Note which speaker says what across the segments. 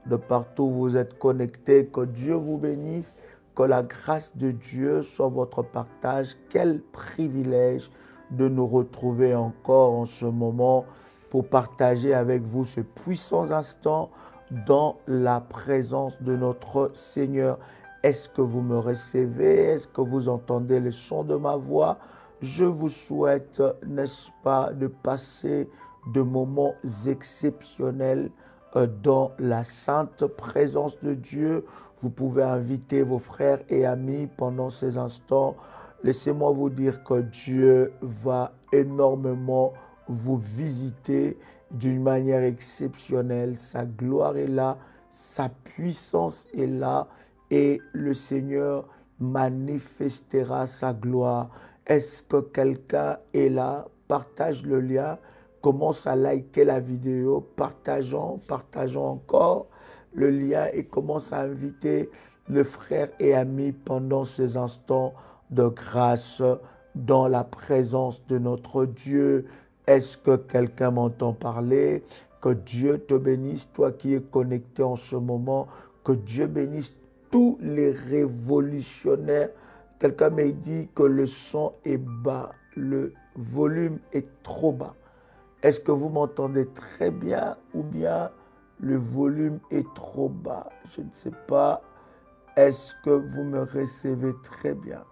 Speaker 1: de partout où vous êtes connectés. Que Dieu vous bénisse, que la grâce de Dieu soit votre partage. Quel privilège de nous retrouver encore en ce moment pour partager avec vous ce puissant instant dans la présence de notre Seigneur. Est-ce que vous me recevez? Est-ce que vous entendez le son de ma voix? Je vous souhaite, n'est-ce pas, de passer de moments exceptionnels dans la sainte présence de Dieu. Vous pouvez inviter vos frères et amis pendant ces instants. Laissez-moi vous dire que Dieu va énormément vous visiter d'une manière exceptionnelle. Sa gloire est là, sa puissance est là et le Seigneur manifestera sa gloire. Est-ce que quelqu'un est là? Partage le lien, commence à liker la vidéo, partageons encore le lien et commence à inviter le frère et ami pendant ces instants de grâce dans la présence de notre Dieu. Est-ce que quelqu'un m'entend parler? Que Dieu te bénisse, toi qui es connecté en ce moment. Que Dieu bénisse tous les révolutionnaires. Quelqu'un m'a dit que le son est bas, le volume est trop bas. Est-ce que vous m'entendez très bien ou bien le volume est trop bas? Je ne sais pas. Est-ce que vous me recevez très bien?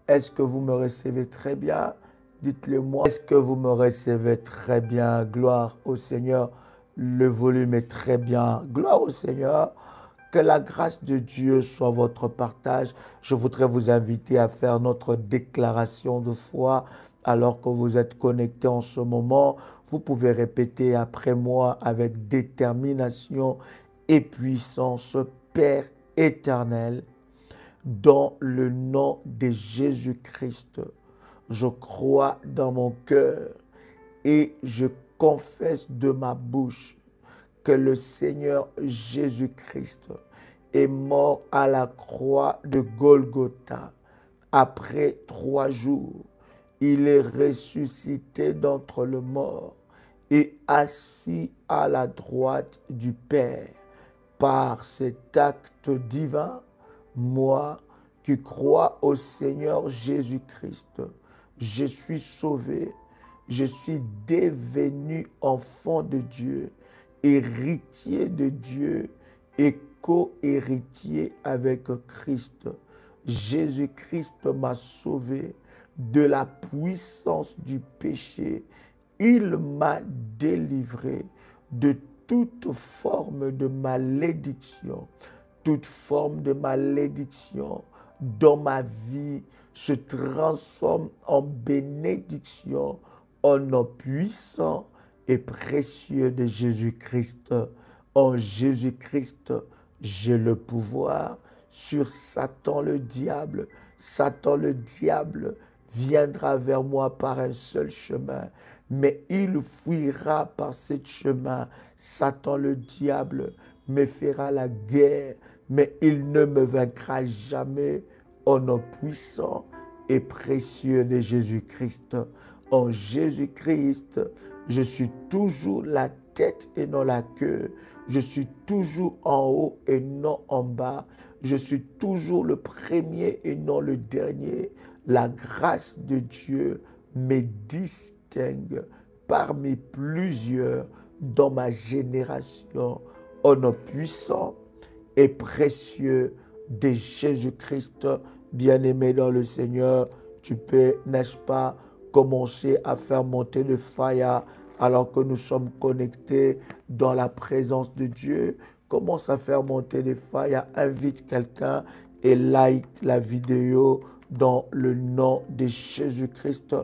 Speaker 1: Est-ce que vous me recevez très bien? Dites-le moi. Est-ce que vous me recevez très bien? Gloire au Seigneur. Le volume est très bien. Gloire au Seigneur. Que la grâce de Dieu soit votre partage. Je voudrais vous inviter à faire notre déclaration de foi alors que vous êtes connectés en ce moment. Vous pouvez répéter après moi avec détermination et puissance. Père éternel, dans le nom de Jésus-Christ, je crois dans mon cœur et je confesse de ma bouche que le Seigneur Jésus-Christ est mort à la croix de Golgotha. Après 3 jours, il est ressuscité d'entre les morts et assis à la droite du Père. Par cet acte divin, moi qui crois au Seigneur Jésus-Christ, je suis sauvé, je suis devenu enfant de Dieu, héritier de Dieu et co-héritier avec Christ. Jésus-Christ m'a sauvé de la puissance du péché. Il m'a délivré de toute forme de malédiction. Toute forme de malédiction dans ma vie se transforme en bénédiction au nom puissant et précieux de Jésus-Christ. En Jésus-Christ, j'ai le pouvoir sur Satan le diable. Satan le diable viendra vers moi par un seul chemin, mais il fuira par ce chemin. Satan le diable me fera la guerre, mais il ne me vaincra jamais au nom puissant et précieux de Jésus-Christ. En Jésus-Christ, je suis toujours la tête et non la queue. Je suis toujours en haut et non en bas. Je suis toujours le premier et non le dernier. La grâce de Dieu me distingue parmi plusieurs dans ma génération. Au nom puissant et précieux de Jésus-Christ, bien-aimé dans le Seigneur, tu peux, n'est-ce pas, commencer à faire monter le fire alors que nous sommes connectés dans la présence de Dieu. Commence à faire monter le fire, invite quelqu'un et like la vidéo dans le nom de Jésus-Christ.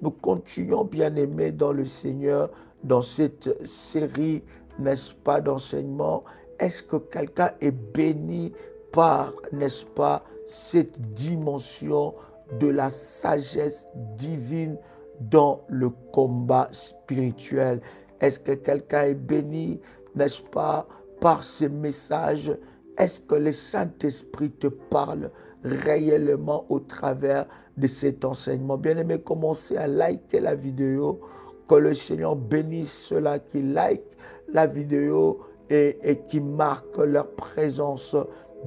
Speaker 1: Nous continuons, bien-aimés dans le Seigneur, dans cette série, n'est-ce pas, d'enseignement. Est-ce que quelqu'un est béni par, n'est-ce pas, cette dimension de la sagesse divine dans le combat spirituel? Est-ce que quelqu'un est béni, n'est-ce pas, par ces messages? Est-ce que le Saint-Esprit te parle réellement au travers de cet enseignement? Bien-aimé, commencez à liker la vidéo. Que le Seigneur bénisse ceux-là qui like la vidéo et qui marquent leur présence.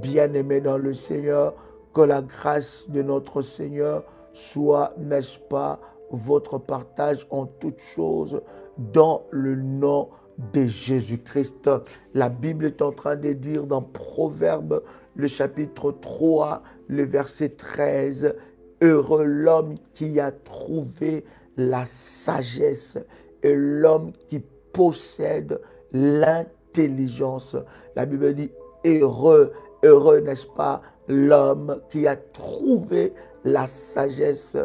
Speaker 1: Bien-aimés dans le Seigneur, que la grâce de notre Seigneur soit, n'est-ce pas, votre partage en toutes choses dans le nom de Jésus-Christ. La Bible est en train de dire dans Proverbes, le chapitre 3, le verset 13, « Heureux l'homme qui a trouvé la sagesse et l'homme qui possède l'intelligence. » La Bible dit, heureux, heureux, n'est-ce pas, l'homme qui a trouvé la sagesse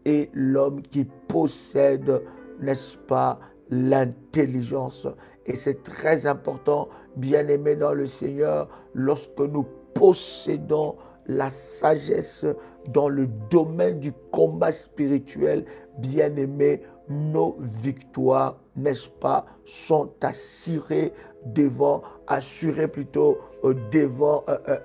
Speaker 1: et l'homme qui possède, n'est-ce pas, l'intelligence. Et c'est très important, bien-aimés dans le Seigneur, lorsque nous possédons la sagesse dans le domaine du combat spirituel, bien-aimés, nos victoires, n'est-ce pas, sont assurées devant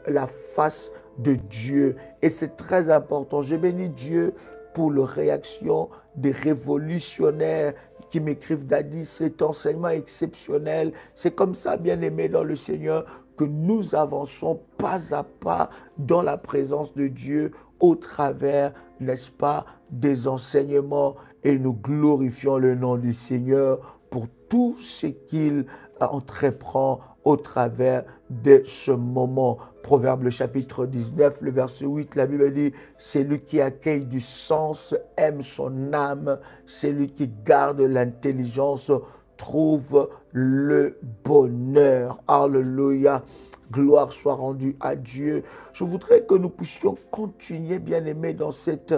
Speaker 1: la face de Dieu. Et c'est très important. Je bénis Dieu pour la réaction des révolutionnaires qui m'écrivent, Daddy, cet enseignement exceptionnel. C'est comme ça, bien-aimés dans le Seigneur, que nous avançons pas à pas dans la présence de Dieu au travers, n'est-ce pas, des enseignements, et nous glorifions le nom du Seigneur pour tout ce qu'il entreprend au travers de ce moment. Proverbe le chapitre 19, le verset 8, la Bible dit, « Celui qui accueille du sens aime son âme, celui qui garde l'intelligence trouve le bonheur. » Alléluia. Gloire soit rendue à Dieu. Je voudrais que nous puissions continuer, bien-aimés, dans cette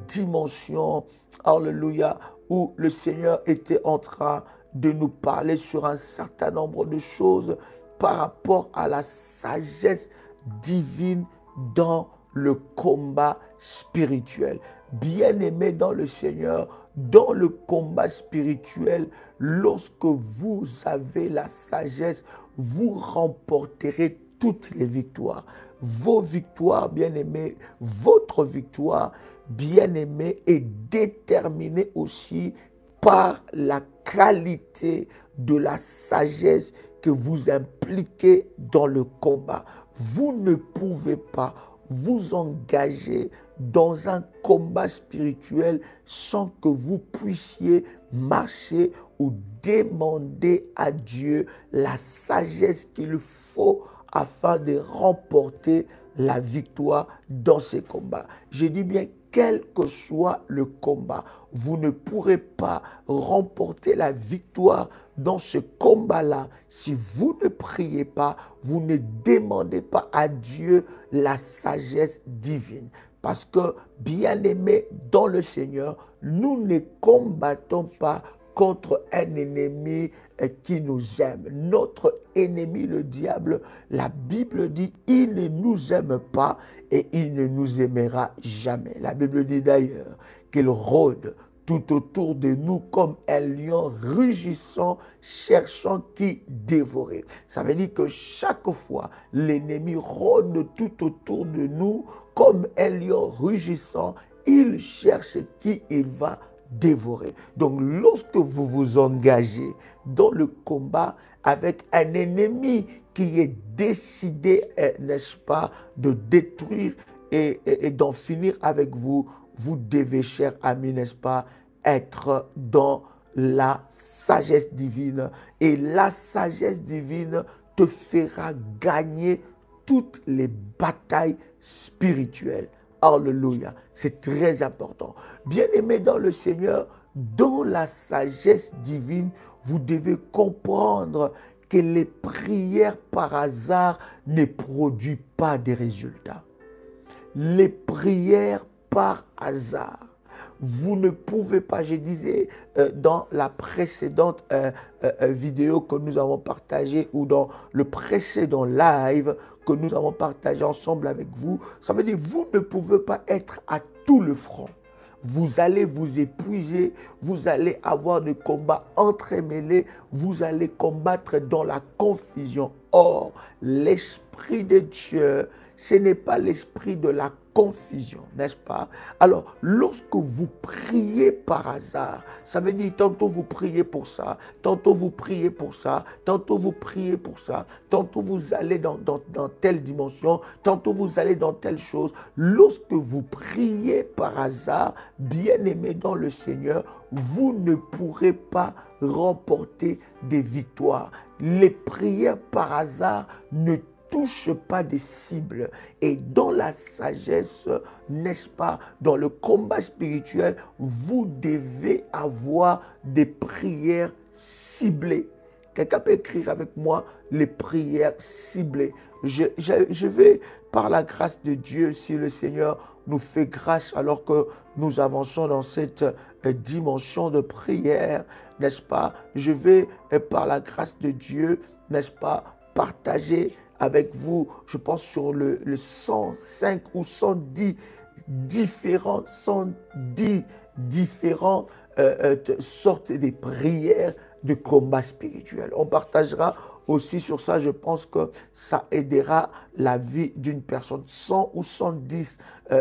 Speaker 1: dimension, alléluia, où le Seigneur était en train de nous parler sur un certain nombre de choses par rapport à la sagesse divine dans le combat spirituel. Bien-aimés dans le Seigneur, dans le combat spirituel, lorsque vous avez la sagesse, vous remporterez toutes les victoires. Vos victoires, bien-aimés, votre victoire, bien-aimée, est déterminée aussi par la qualité de la sagesse que vous impliquez dans le combat. Vous ne pouvez pas vous engager dans un combat spirituel sans que vous puissiez marcher ou demander à Dieu la sagesse qu'il faut afin de remporter la victoire dans ces combats. Je dis bien, quel que soit le combat, vous ne pourrez pas remporter la victoire dans ce combat-là si vous ne priez pas, vous ne demandez pas à Dieu la sagesse divine. Parce que, bien-aimés dans le Seigneur, nous ne combattons pas contre un ennemi qui nous aime. Notre ennemi, le diable, la Bible dit, il ne nous aime pas et il ne nous aimera jamais. La Bible dit d'ailleurs qu'il rôde tout autour de nous comme un lion rugissant, cherchant qui dévorer. Ça veut dire que chaque fois, l'ennemi rôde tout autour de nous comme un lion rugissant, il cherche qui il va dévorer. Donc, lorsque vous vous engagez dans le combat avec un ennemi qui est décidé, n'est-ce pas, de détruire et d'en finir avec vous, vous devez, chers amis, n'est-ce pas, être dans la sagesse divine. Et la sagesse divine te fera gagner toutes les batailles spirituelles. Alléluia. C'est très important. Bien-aimés dans le Seigneur, dans la sagesse divine, vous devez comprendre que les prières par hasard ne produisent pas de résultats. Les prières par hasard. Vous ne pouvez pas, je disais dans la précédente vidéo que nous avons partagée ou dans le précédent live que nous avons partagé ensemble avec vous, ça veut dire que vous ne pouvez pas être à tout le front. Vous allez vous épuiser, vous allez avoir des combats entremêlés, vous allez combattre dans la confusion. Or, l'Esprit de Dieu, ce n'est pas l'esprit de la confusion, n'est-ce pas? Alors, lorsque vous priez par hasard, ça veut dire tantôt vous priez pour ça, tantôt vous priez pour ça, tantôt vous priez pour ça, tantôt vous allez dans telle dimension, tantôt vous allez dans telle chose. Lorsque vous priez par hasard, bien-aimés dans le Seigneur, vous ne pourrez pas remporter des victoires. Les prières par hasard ne touche pas des cibles. Et dans la sagesse, n'est-ce pas, dans le combat spirituel, vous devez avoir des prières ciblées. Quelqu'un peut écrire avec moi les prières ciblées. Je vais, par la grâce de Dieu, si le Seigneur nous fait grâce alors que nous avançons dans cette dimension de prière, n'est-ce pas, je vais, par la grâce de Dieu, n'est-ce pas, partager avec vous, je pense sur le 105 ou 110 différentes sortes de prières de combat spirituel. On partagera aussi sur ça, je pense que ça aidera la vie d'une personne. 100 ou 110,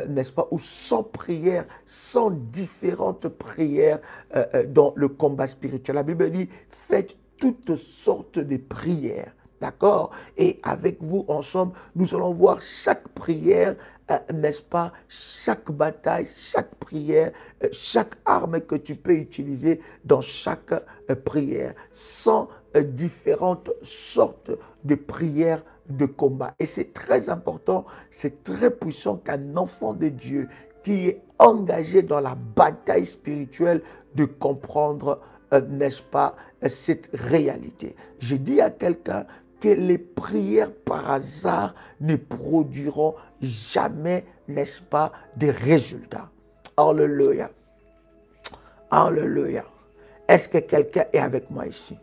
Speaker 1: n'est-ce pas, ou 100 prières, 100 différentes prières dans le combat spirituel. La Bible dit, faites toutes sortes de prières. D'accord? Et avec vous, ensemble, nous allons voir chaque prière, n'est-ce pas? Chaque bataille, chaque prière, chaque arme que tu peux utiliser dans chaque prière. 100 différentes sortes de prières de combat. Et c'est très important, c'est très puissant qu'un enfant de Dieu qui est engagé dans la bataille spirituelle de comprendre, n'est-ce pas, cette réalité. Je dis à quelqu'un que les prières par hasard ne produiront jamais, n'est-ce pas, des résultats. Alléluia. Alléluia. Est-ce que quelqu'un est avec moi ici?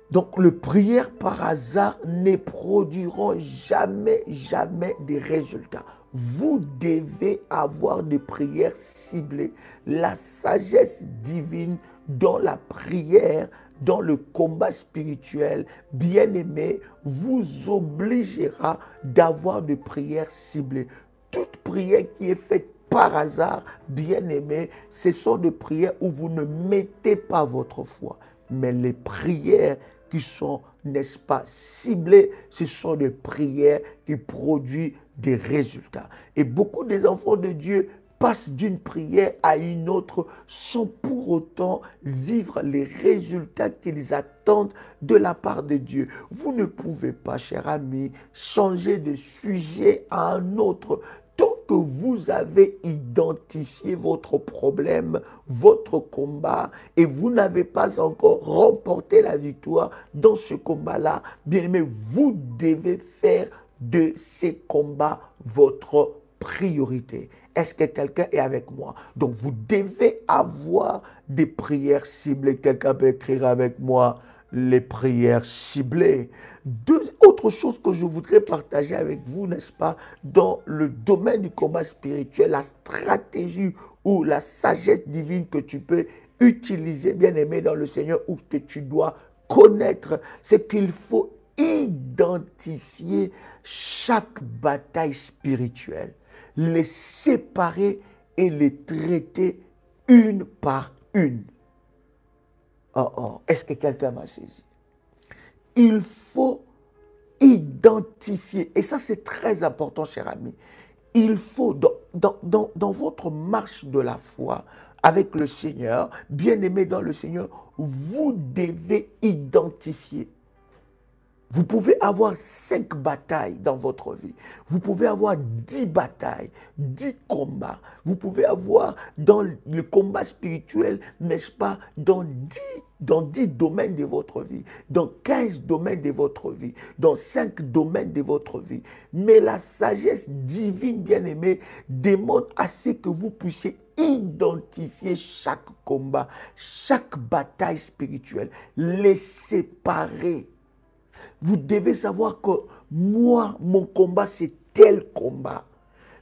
Speaker 1: Donc, les prières par hasard ne produiront jamais, jamais des résultats. Vous devez avoir des prières ciblées. La sagesse divine dans la prière, dans le combat spirituel, bien-aimé, vous obligera d'avoir des prières ciblées. Toute prière qui est faite par hasard, bien-aimé, ce sont des prières où vous ne mettez pas votre foi. Mais les prières qui sont, n'est-ce pas, ciblées, ce sont des prières qui produisent des résultats. Et beaucoup des enfants de Dieu passent d'une prière à une autre sans pour autant vivre les résultats qu'ils attendent de la part de Dieu. Vous ne pouvez pas, cher ami, changer de sujet à un autre tant que vous avez identifié votre problème, votre combat, et vous n'avez pas encore remporté la victoire dans ce combat-là. Bien aimé, vous devez faire de ces combats votre priorité. Est-ce que quelqu'un est avec moi? Donc, vous devez avoir des prières ciblées. Quelqu'un peut écrire avec moi les prières ciblées. Autre chose que je voudrais partager avec vous, n'est-ce pas, dans le domaine du combat spirituel, la stratégie ou la sagesse divine que tu peux utiliser, bien aimé dans le Seigneur, ou que tu dois connaître, c'est qu'il faut identifier chaque bataille spirituelle, les séparer et les traiter une par une. Oh, oh, est-ce que quelqu'un m'a saisi? Il faut identifier, et ça c'est très important, cher ami, il faut, dans votre marche de la foi avec le Seigneur, bien-aimé dans le Seigneur, vous devez identifier. Vous pouvez avoir 5 batailles dans votre vie. Vous pouvez avoir 10 batailles, 10 combats. Vous pouvez avoir dans le combat spirituel, n'est-ce pas, dans 10 domaines de votre vie, dans 15 domaines de votre vie, dans 5 domaines de votre vie. Mais la sagesse divine, bien-aimée, demande à ce que vous puissiez identifier chaque combat, chaque bataille spirituelle, les séparer. Vous devez savoir que moi, mon combat, c'est tel combat.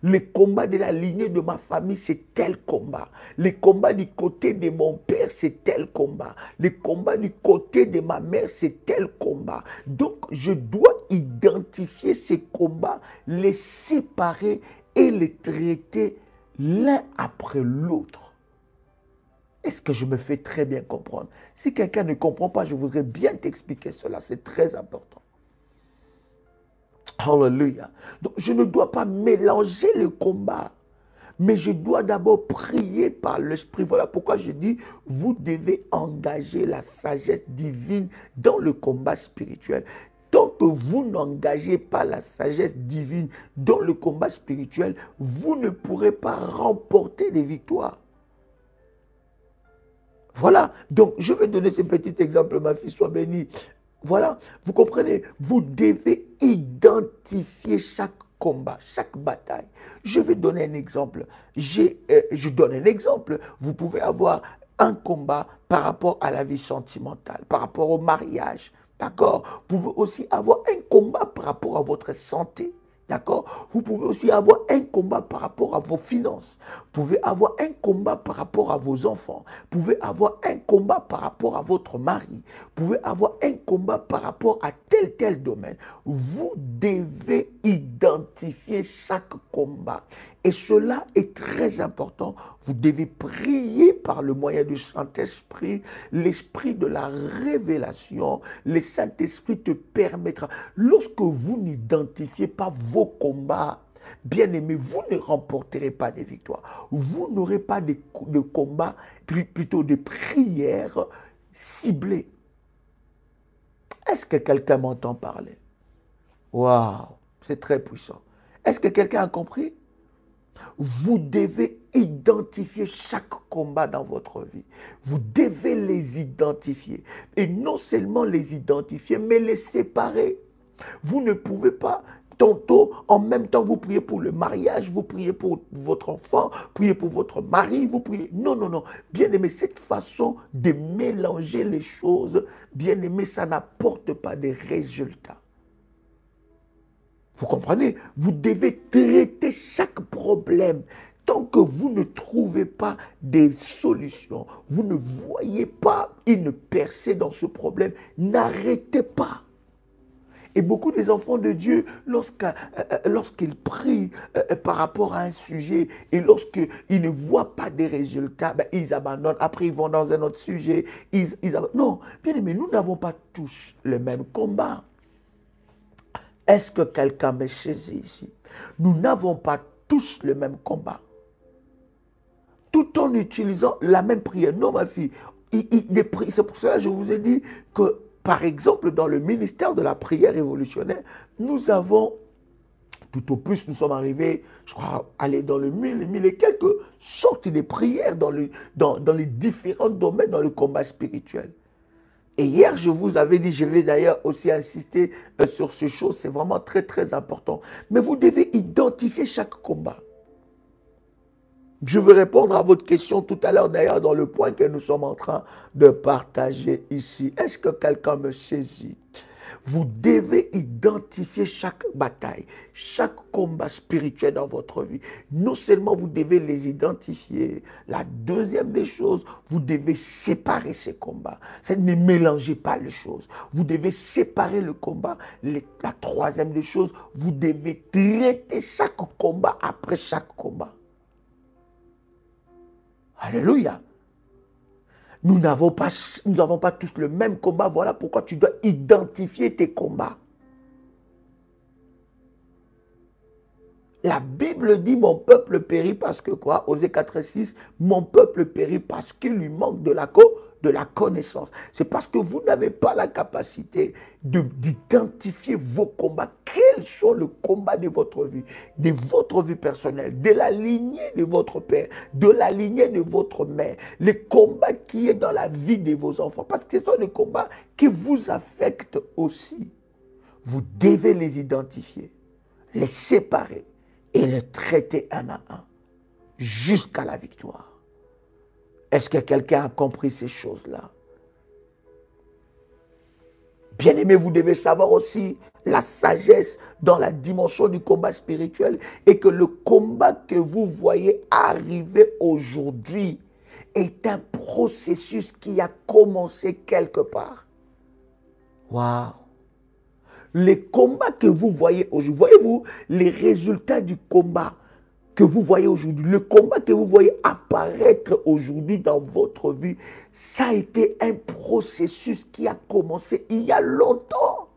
Speaker 1: Le combat de la lignée de ma famille, c'est tel combat. Le combat du côté de mon père, c'est tel combat. Le combat du côté de ma mère, c'est tel combat. Donc, je dois identifier ces combats, les séparer et les traiter l'un après l'autre. Est-ce que je me fais très bien comprendre? Si quelqu'un ne comprend pas, je voudrais bien t'expliquer cela. C'est très important. Alléluia. Donc, je ne dois pas mélanger le combat, mais je dois d'abord prier par l'Esprit. Voilà pourquoi je dis, vous devez engager la sagesse divine dans le combat spirituel. Tant que vous n'engagez pas la sagesse divine dans le combat spirituel, vous ne pourrez pas remporter des victoires. Voilà, donc je vais donner ce petit exemple, ma fille, soit bénie. Voilà, vous comprenez, vous devez identifier chaque combat, chaque bataille. Je vais donner un exemple. Je donne un exemple. Vous pouvez avoir un combat par rapport à la vie sentimentale, par rapport au mariage. D'accord? Vous pouvez aussi avoir un combat par rapport à votre santé. D'accord? Vous pouvez aussi avoir un combat par rapport à vos finances. Vous pouvez avoir un combat par rapport à vos enfants. Vous pouvez avoir un combat par rapport à votre mari. Vous pouvez avoir un combat par rapport à tel domaine. Vous devez identifier chaque combat. Et cela est très important. Vous devez prier par le moyen du Saint-Esprit, l'esprit de la révélation. Le Saint-Esprit te permettra. Lorsque vous n'identifiez pas vos combats, bien aimé, vous ne remporterez pas des victoires. Vous n'aurez pas de combats, plutôt de prières ciblées. Est-ce que quelqu'un m'entend parler? Waouh, c'est très puissant. Est-ce que quelqu'un a compris? Vous devez identifier chaque combat dans votre vie. Vous devez les identifier. Et non seulement les identifier, mais les séparer. Vous ne pouvez pas, tantôt, en même temps, vous priez pour le mariage, vous priez pour votre enfant, priez pour votre mari, vous priez... Non, non, non. Bien aimé, cette façon de mélanger les choses, bien aimé, ça n'apporte pas de résultats. Vous comprenez? Vous devez traiter chaque problème. Tant que vous ne trouvez pas des solutions, vous ne voyez pas une percée dans ce problème, n'arrêtez pas. Et beaucoup des enfants de Dieu, lorsqu'ils prient par rapport à un sujet et lorsqu'ils ne voient pas des résultats, ben, ils abandonnent. Après, ils vont dans un autre sujet. Non, bien aimé, nous n'avons pas tous le même combat. Est-ce que quelqu'un me saisit ici? Nous n'avons pas tous le même combat. Tout en utilisant la même prière. Non, ma fille. C'est pour cela que je vous ai dit que, par exemple, dans le ministère de la prière révolutionnaire, nous avons, tout au plus, nous sommes arrivés, je crois, aller dans le 1000 et quelques sortes de prières dans les différents domaines dans le combat spirituel. Et hier, je vous avais dit, je vais d'ailleurs aussi insister sur ces choses, c'est vraiment très, très important. Mais vous devez identifier chaque combat. Je vais répondre à votre question tout à l'heure, d'ailleurs, dans le point que nous sommes en train de partager ici. Est-ce que quelqu'un me saisit? Vous devez identifier chaque bataille, chaque combat spirituel dans votre vie. Non seulement vous devez les identifier, la deuxième des choses, vous devez séparer ces combats. Ne mélangez pas les choses. Vous devez séparer le combat. La troisième des choses, vous devez traiter chaque combat après chaque combat. Alléluia. Nous n'avons pas tous le même combat. Voilà pourquoi tu dois identifier tes combats. La Bible dit, mon peuple périt parce que quoi? Osée 4,6, mon peuple périt parce qu'il lui manque de la connaissance. C'est parce que vous n'avez pas la capacité d'identifier vos combats. Quels sont les combats de votre vie personnelle, de la lignée de votre père, de la lignée de votre mère, les combats qui est dans la vie de vos enfants. Parce que ce sont des combats qui vous affectent aussi. Vous devez les identifier, les séparer et les traiter un à un jusqu'à la victoire. Est-ce que quelqu'un a compris ces choses-là? Bien-aimé, vous devez savoir aussi la sagesse dans la dimension du combat spirituel et que le combat que vous voyez arriver aujourd'hui est un processus qui a commencé quelque part. Waouh! Les combats que vous voyez aujourd'hui, voyez-vous les résultats du combat que vous voyez aujourd'hui, le combat que vous voyez apparaître aujourd'hui dans votre vie, ça a été un processus qui a commencé il y a longtemps.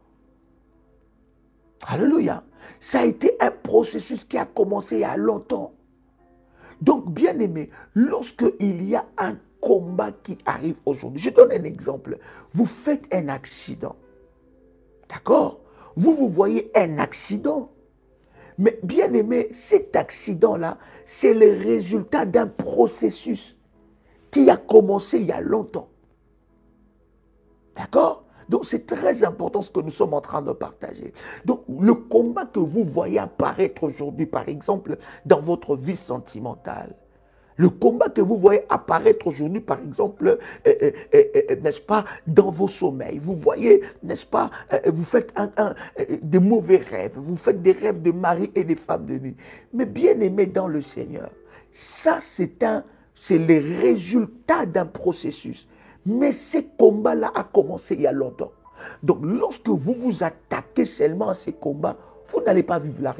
Speaker 1: Alléluia. Ça a été un processus qui a commencé il y a longtemps. Donc, bien aimé, lorsqu'il y a un combat qui arrive aujourd'hui, je donne un exemple. Vous faites un accident. D'accord? Vous voyez un accident. Mais bien aimé, cet accident-là, c'est le résultat d'un processus qui a commencé il y a longtemps. D'accord? Donc c'est très important ce que nous sommes en train de partager. Donc le combat que vous voyez apparaître aujourd'hui, par exemple, dans votre vie sentimentale, le combat que vous voyez apparaître aujourd'hui, par exemple, n'est-ce pas, dans vos sommeils. Vous voyez, n'est-ce pas, vous faites des mauvais rêves. Vous faites des rêves de mari et de femme de nuit. Mais bien aimé dans le Seigneur, ça c'est le résultat d'un processus. Mais ce combat-là a commencé il y a longtemps. Donc lorsque vous vous attaquez seulement à ces combats, vous n'allez pas vivre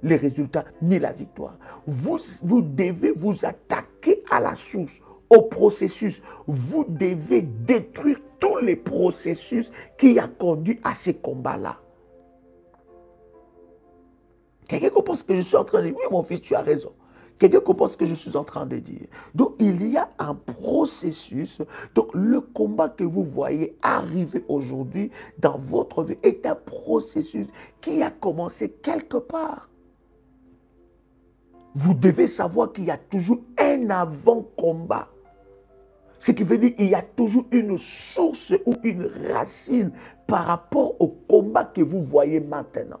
Speaker 1: les résultats ni la victoire. Vous devez vous attaquer à la source, au processus. Vous devez détruire tous les processus qui ont conduit à ces combats-là. Quelqu'un pense que je suis en train de dire, oui mon fils, tu as raison. Quelqu'un comprend ce que je suis en train de dire. Donc, il y a un processus. Donc, le combat que vous voyez arriver aujourd'hui dans votre vie est un processus qui a commencé quelque part. Vous devez savoir qu'il y a toujours un avant-combat. Ce qui veut dire qu'il y a toujours une source ou une racine par rapport au combat que vous voyez maintenant.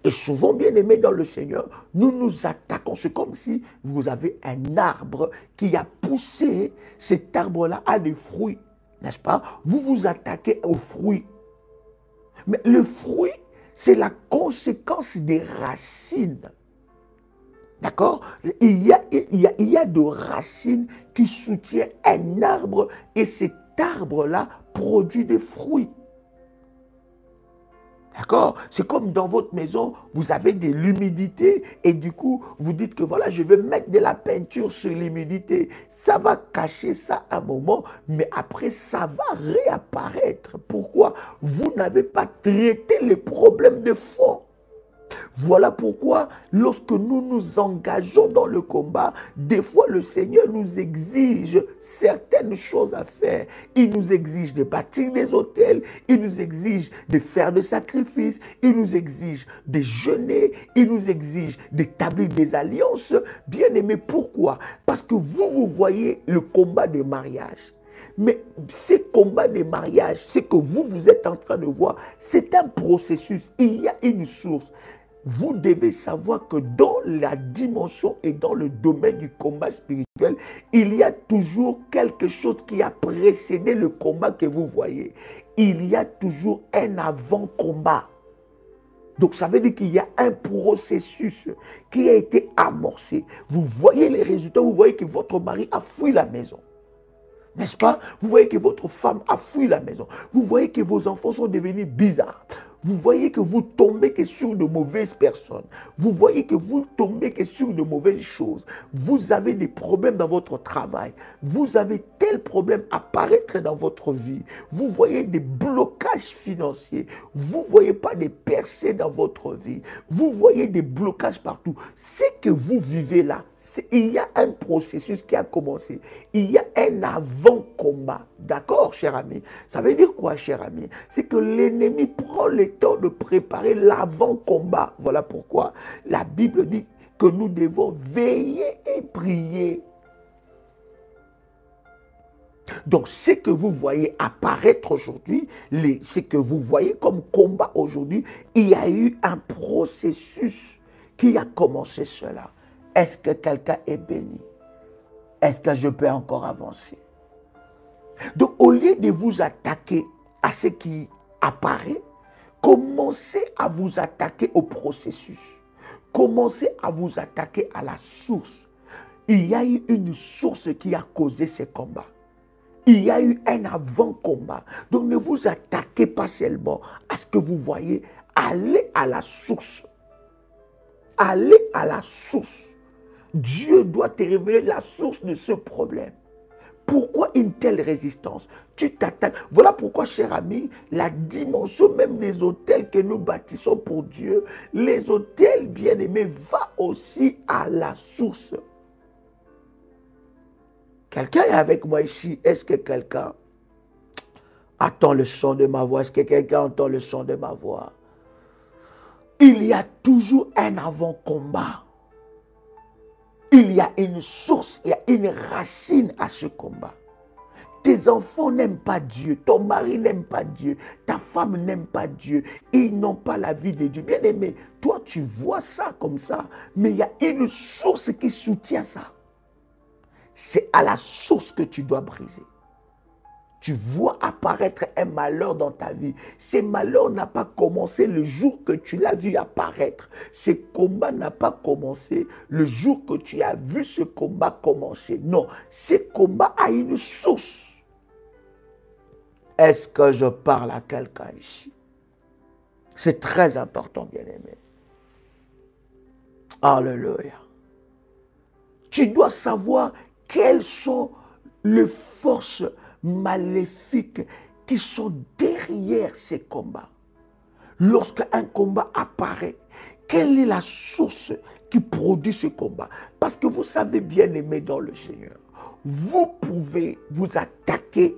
Speaker 1: Et souvent, bien aimé dans le Seigneur, nous nous attaquons. C'est comme si vous avez un arbre qui a poussé, cet arbre-là a des fruits, n'est-ce pas? Vous vous attaquez aux fruits. Mais le fruit, c'est la conséquence des racines. D'accord? Il y a des racines qui soutiennent un arbre et cet arbre-là produit des fruits. D'accord? C'est comme dans votre maison, vous avez de l'humidité et du coup, vous dites que voilà, je vais mettre de la peinture sur l'humidité. Ça va cacher ça un moment, mais après, ça va réapparaître. Pourquoi? Vous n'avez pas traité les problèmes de fond. Voilà pourquoi, lorsque nous nous engageons dans le combat, des fois le Seigneur nous exige certaines choses à faire. Il nous exige de bâtir des autels, il nous exige de faire des sacrifices, il nous exige de jeûner, il nous exige d'établir des alliances. Bien aimé, pourquoi? Parce que vous voyez le combat de mariage. Mais ces combats de mariage, ce que vous êtes en train de voir, c'est un processus. Il y a une source. Vous devez savoir que dans la dimension et dans le domaine du combat spirituel, il y a toujours quelque chose qui a précédé le combat que vous voyez. Il y a toujours un avant-combat. Donc ça veut dire qu'il y a un processus qui a été amorcé. Vous voyez les résultats, vous voyez que votre mari a fui la maison. N'est-ce pas? Vous voyez que votre femme a fui la maison. Vous voyez que vos enfants sont devenus bizarres. Vous voyez que vous tombez que sur de mauvaises personnes. Vous voyez que vous tombez que sur de mauvaises choses. Vous avez des problèmes dans votre travail. Vous avez tel problème apparaître dans votre vie. Vous voyez des blocages financiers. Vous ne voyez pas des percées dans votre vie. Vous voyez des blocages partout. Ce que vous vivez là, il y a un processus qui a commencé. Il y a un avant-combat. D'accord, cher ami? Ça veut dire quoi, cher ami? C'est que l'ennemi prend le temps de préparer l'avant-combat. Voilà pourquoi la Bible dit que nous devons veiller et prier. Donc, ce que vous voyez apparaître aujourd'hui, ce que vous voyez comme combat aujourd'hui, il y a eu un processus qui a commencé cela. Est-ce que quelqu'un est béni? Est-ce que je peux encore avancer? Donc, au lieu de vous attaquer à ce qui apparaît, commencez à vous attaquer au processus. Commencez à vous attaquer à la source. Il y a eu une source qui a causé ces combats. Il y a eu un avant-combat. Donc ne vous attaquez pas seulement à ce que vous voyez. Allez à la source. aller à la source. Dieu doit te révéler la source de ce problème. Pourquoi une telle résistance? Tu t'attaques. Voilà pourquoi, cher ami, la dimension même des hôtels que nous bâtissons pour Dieu, les hôtels bien-aimés, va aussi à la source. Quelqu'un est avec moi ici? Est-ce que quelqu'un attend le son de ma voix? Est-ce que quelqu'un entend le son de ma voix? Il y a toujours un avant-combat. Il y a une source, il y a une racine à ce combat. Tes enfants n'aiment pas Dieu, ton mari n'aime pas Dieu, ta femme n'aime pas Dieu, ils n'ont pas la vie de Dieu. Bien aimé, toi tu vois ça comme ça, mais il y a une source qui soutient ça. C'est à la source que tu dois briser. Tu vois apparaître un malheur dans ta vie. Ce malheur n'a pas commencé le jour que tu l'as vu apparaître. Ce combat n'a pas commencé le jour que tu as vu ce combat commencer. Non, ce combat a une source. Est-ce que je parle à quelqu'un ici? C'est très important, bien-aimé. Alléluia. Tu dois savoir quelles sont les forces maléfiques qui sont derrière ces combats. Lorsqu'un combat apparaît, quelle est la source qui produit ce combat? Parce que vous savez, bien aimé dans le Seigneur, vous pouvez vous attaquer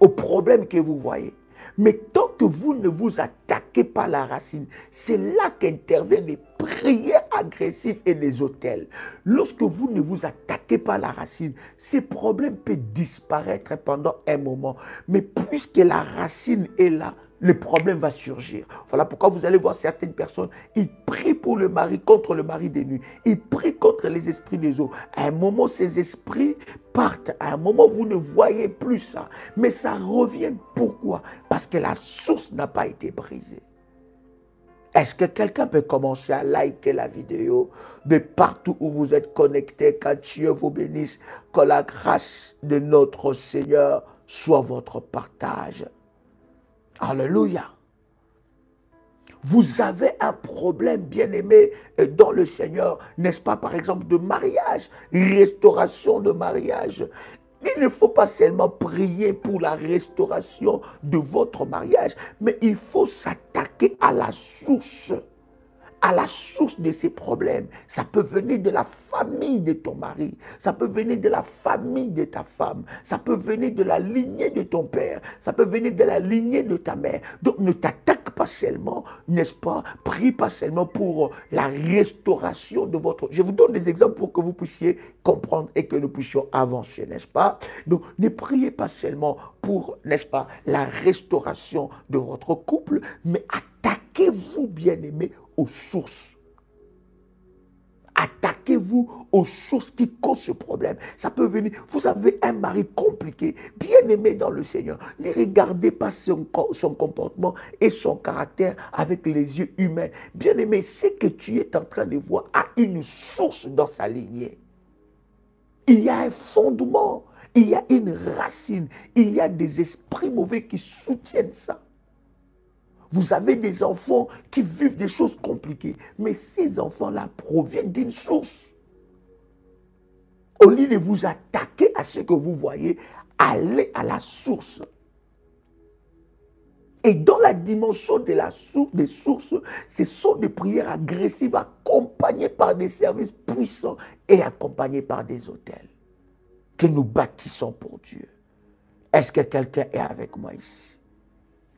Speaker 1: au problème que vous voyez. Mais tant que vous ne vous attaquez pas à la racine, c'est là qu'interviennent les prières agressives et les autels. Lorsque vous ne vous attaquez pas à la racine, ces problèmes peuvent disparaître pendant un moment. Mais puisque la racine est là, le problème va surgir. Voilà pourquoi vous allez voir certaines personnes, ils prient pour le mari, contre le mari des nuits. Ils prient contre les esprits des eaux. À un moment, ces esprits partent. À un moment, vous ne voyez plus ça. Mais ça revient. Pourquoi? Parce que la source n'a pas été brisée. Est-ce que quelqu'un peut commencer à liker la vidéo de partout où vous êtes connectés? Que Dieu vous bénisse. Que la grâce de notre Seigneur soit votre partage. Alléluia. Vous avez un problème, bien-aimé, dans le Seigneur, n'est-ce pas, par exemple, de mariage, restauration de mariage. Il ne faut pas seulement prier pour la restauration de votre mariage, mais il faut s'attaquer à la source. À la source de ces problèmes. Ça peut venir de la famille de ton mari, ça peut venir de la famille de ta femme, ça peut venir de la lignée de ton père, ça peut venir de la lignée de ta mère. Donc ne t'attaque pas seulement, n'est-ce pas, prie pas seulement pour la restauration de votre... Je vous donne des exemples pour que vous puissiez comprendre et que nous puissions avancer, n'est-ce pas? Donc ne priez pas seulement pour, n'est-ce pas, la restauration de votre couple, mais attaquez-vous, bien-aimés, aux sources. Attaquez-vous aux sources qui causent ce problème. Ça peut venir. Vous avez un mari compliqué, bien aimé dans le Seigneur. Ne regardez pas son comportement et son caractère avec les yeux humains. Bien aimé, ce que tu es en train de voir a une source dans sa lignée. Il y a un fondement, il y a une racine, il y a des esprits mauvais qui soutiennent ça. Vous avez des enfants qui vivent des choses compliquées. Mais ces enfants-là proviennent d'une source. Au lieu de vous attaquer à ce que vous voyez, allez à la source. Et dans la dimension de la source, des sources, ce sont des prières agressives accompagnées par des services puissants et accompagnées par des autels que nous bâtissons pour Dieu. Est-ce que quelqu'un est avec moi ici?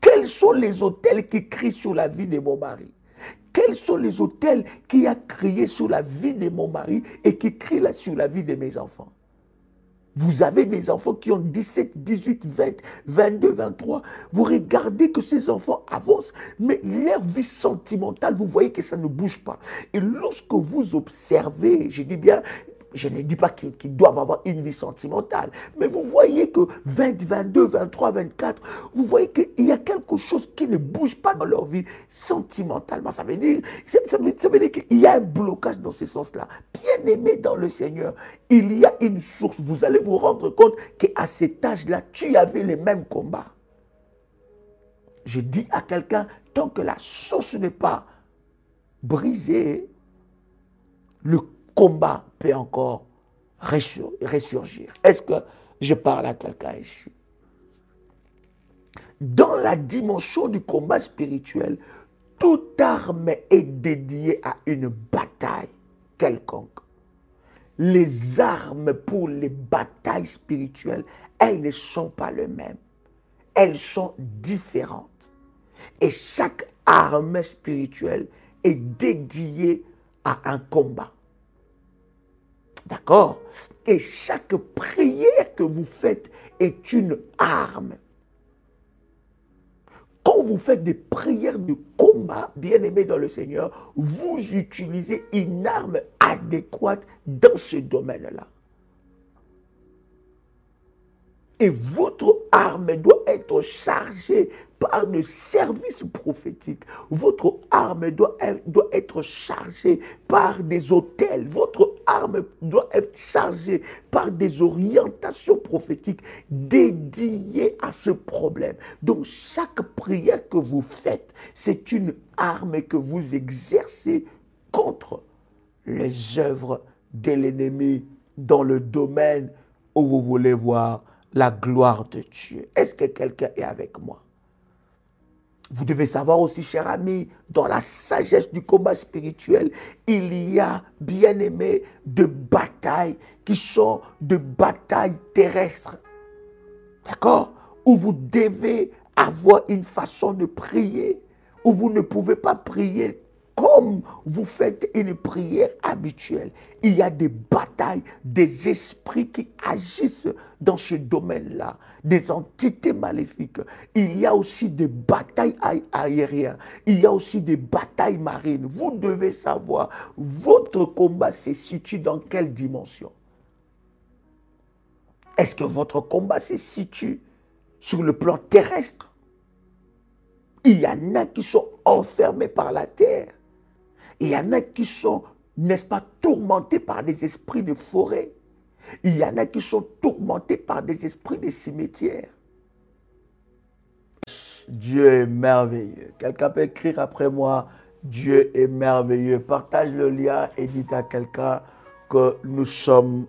Speaker 1: Quels sont les autels qui crient sur la vie de mon mari? Quels sont les autels qui ont crié sur la vie de mon mari et qui crient sur la vie de mes enfants? Vous avez des enfants qui ont 17, 18, 20, 22, 23. Vous regardez que ces enfants avancent, mais leur vie sentimentale, vous voyez que ça ne bouge pas. Et lorsque vous observez, je dis bien, je ne dis pas qu'ils doivent avoir une vie sentimentale, mais vous voyez que 20, 22, 23, 24, vous voyez qu'il y a quelque chose qui ne bouge pas dans leur vie sentimentalement. Ça veut dire qu'il y a un blocage dans ce sens-là. Bien aimé dans le Seigneur, il y a une source. Vous allez vous rendre compte qu'à cet âge-là, tu avais les mêmes combats. Je dis à quelqu'un, tant que la source n'est pas brisée, le combat peut encore ressurgir. Est-ce que je parle à quelqu'un ici? Dans la dimension du combat spirituel, toute arme est dédiée à une bataille quelconque. Les armes pour les batailles spirituelles, elles ne sont pas les mêmes. Elles sont différentes. Et chaque arme spirituelle est dédiée à un combat. D'accord? Et chaque prière que vous faites est une arme. Quand vous faites des prières de combat, bien-aimés dans le Seigneur, vous utilisez une arme adéquate dans ce domaine-là. Et votre arme doit être chargée par le service prophétique. Votre arme doit être chargée par des autels. Votre arme doit être chargée par des orientations prophétiques dédiées à ce problème. Donc, chaque prière que vous faites, c'est une arme que vous exercez contre les œuvres de l'ennemi dans le domaine où vous voulez voir la gloire de Dieu. Est-ce que quelqu'un est avec moi? Vous devez savoir aussi, cher ami, dans la sagesse du combat spirituel, il y a, bien aimé, de batailles qui sont de batailles terrestres. D'accord? Où vous devez avoir une façon de prier, où vous ne pouvez pas prier comme vous faites une prière habituelle. Il y a des batailles, des esprits qui agissent dans ce domaine-là, des entités maléfiques. Il y a aussi des batailles aériennes, il y a aussi des batailles marines. Vous devez savoir, votre combat se situe dans quelle dimension? Est-ce que votre combat se situe sur le plan terrestre? Il y en a qui sont enfermés par la terre. Il y en a qui sont, n'est-ce pas, tourmentés par des esprits de forêt. Il y en a qui sont tourmentés par des esprits de cimetière. Dieu est merveilleux. Quelqu'un peut écrire après moi, Dieu est merveilleux. Partage le lien et dites à quelqu'un que nous sommes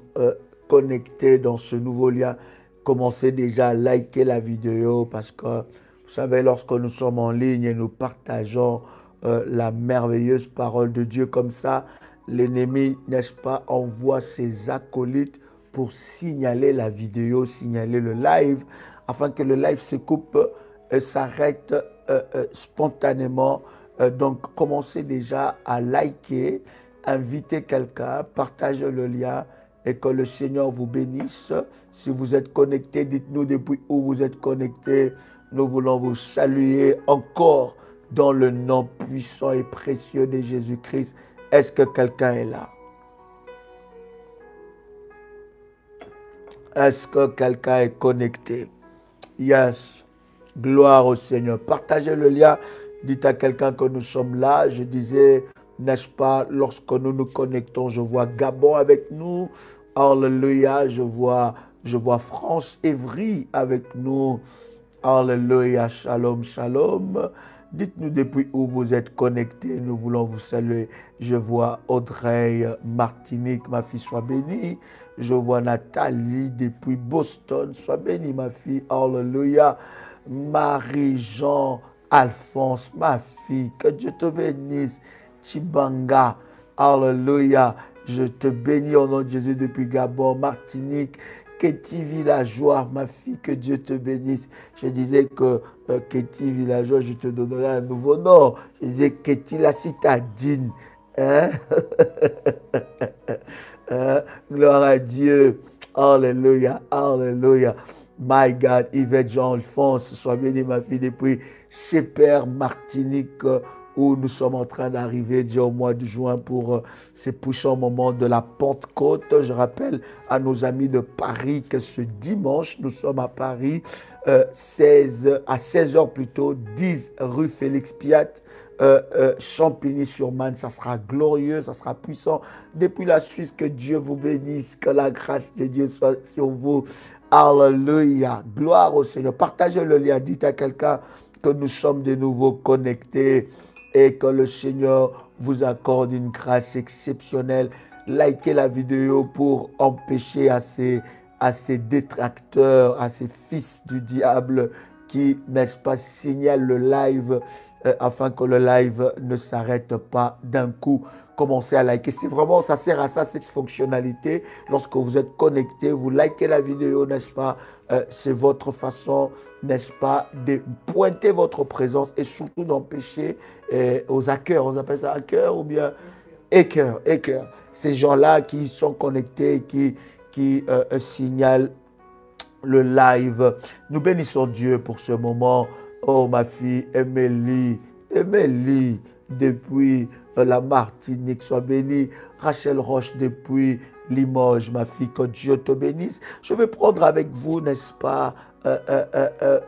Speaker 1: connectés dans ce nouveau lien. Commencez déjà à liker la vidéo parce que, vous savez, lorsque nous sommes en ligne et nous partageons la merveilleuse parole de Dieu comme ça, l'ennemi, n'est-ce pas, envoie ses acolytes pour signaler la vidéo, signaler le live, afin que le live se coupe, s'arrête spontanément. Donc, commencez déjà à liker, inviter quelqu'un, partager le lien et que le Seigneur vous bénisse. Si vous êtes connecté, dites-nous depuis où vous êtes connecté. Nous voulons vous saluer encore dans le nom puissant et précieux de Jésus-Christ. Est-ce que quelqu'un est là? Est-ce que quelqu'un est connecté? Yes. Gloire au Seigneur. Partagez le lien. Dites à quelqu'un que nous sommes là. Je disais, n'est-ce pas, lorsque nous nous connectons, je vois Gabon avec nous. Alléluia. Je vois France Évry avec nous. Alléluia. Shalom, shalom. Dites-nous depuis où vous êtes connectés. Nous voulons vous saluer. Je vois Audrey Martinique, ma fille, sois bénie. Je vois Nathalie depuis Boston. Sois bénie, ma fille. Alléluia. Marie-Jean Alphonse, ma fille. Que Dieu te bénisse. Chibanga. Alléluia. Je te bénis au nom de Jésus depuis Gabon, Martinique. Ketty Villageois, ma fille, que Dieu te bénisse. Je disais que Ketty Villageois, je te donnerai un nouveau nom. Je disais Ketty la citadine. Hein? Gloire à Dieu. Alléluia, alléluia. My God, Yvette Jean-Alphonse, sois bénie, ma fille, depuis Shepherd, Martinique, où nous sommes en train d'arriver au mois de juin pour ces puissants moments de la Pentecôte. Je rappelle à nos amis de Paris que ce dimanche, nous sommes à Paris, à 16h plutôt, 10 rue Félix Piat, Champigny-sur-Marne. Ça sera glorieux, ça sera puissant. Depuis la Suisse, que Dieu vous bénisse, que la grâce de Dieu soit sur vous. Alléluia, gloire au Seigneur. Partagez le lien, dites à quelqu'un que nous sommes de nouveau connectés. et que le Seigneur vous accorde une grâce exceptionnelle. Likez la vidéo pour empêcher à ces détracteurs, à ces fils du diable qui, n'est-ce pas, signalent le live afin que le live ne s'arrête pas d'un coup. Commencez à liker. C'est vraiment, ça sert à ça, cette fonctionnalité. Lorsque vous êtes connecté, vous likez la vidéo, n'est-ce pas? C'est votre façon, n'est-ce pas, de pointer votre présence et surtout d'empêcher aux hackers, on appelle ça hackers ou bien hackers, ces gens-là qui sont connectés, qui signalent le live. Nous bénissons Dieu pour ce moment. Oh, ma fille, Émilie, depuis la Martinique, sois bénie. Rachel Roche, depuis Limoges, ma fille, que Dieu te bénisse. Je vais prendre avec vous, n'est-ce pas,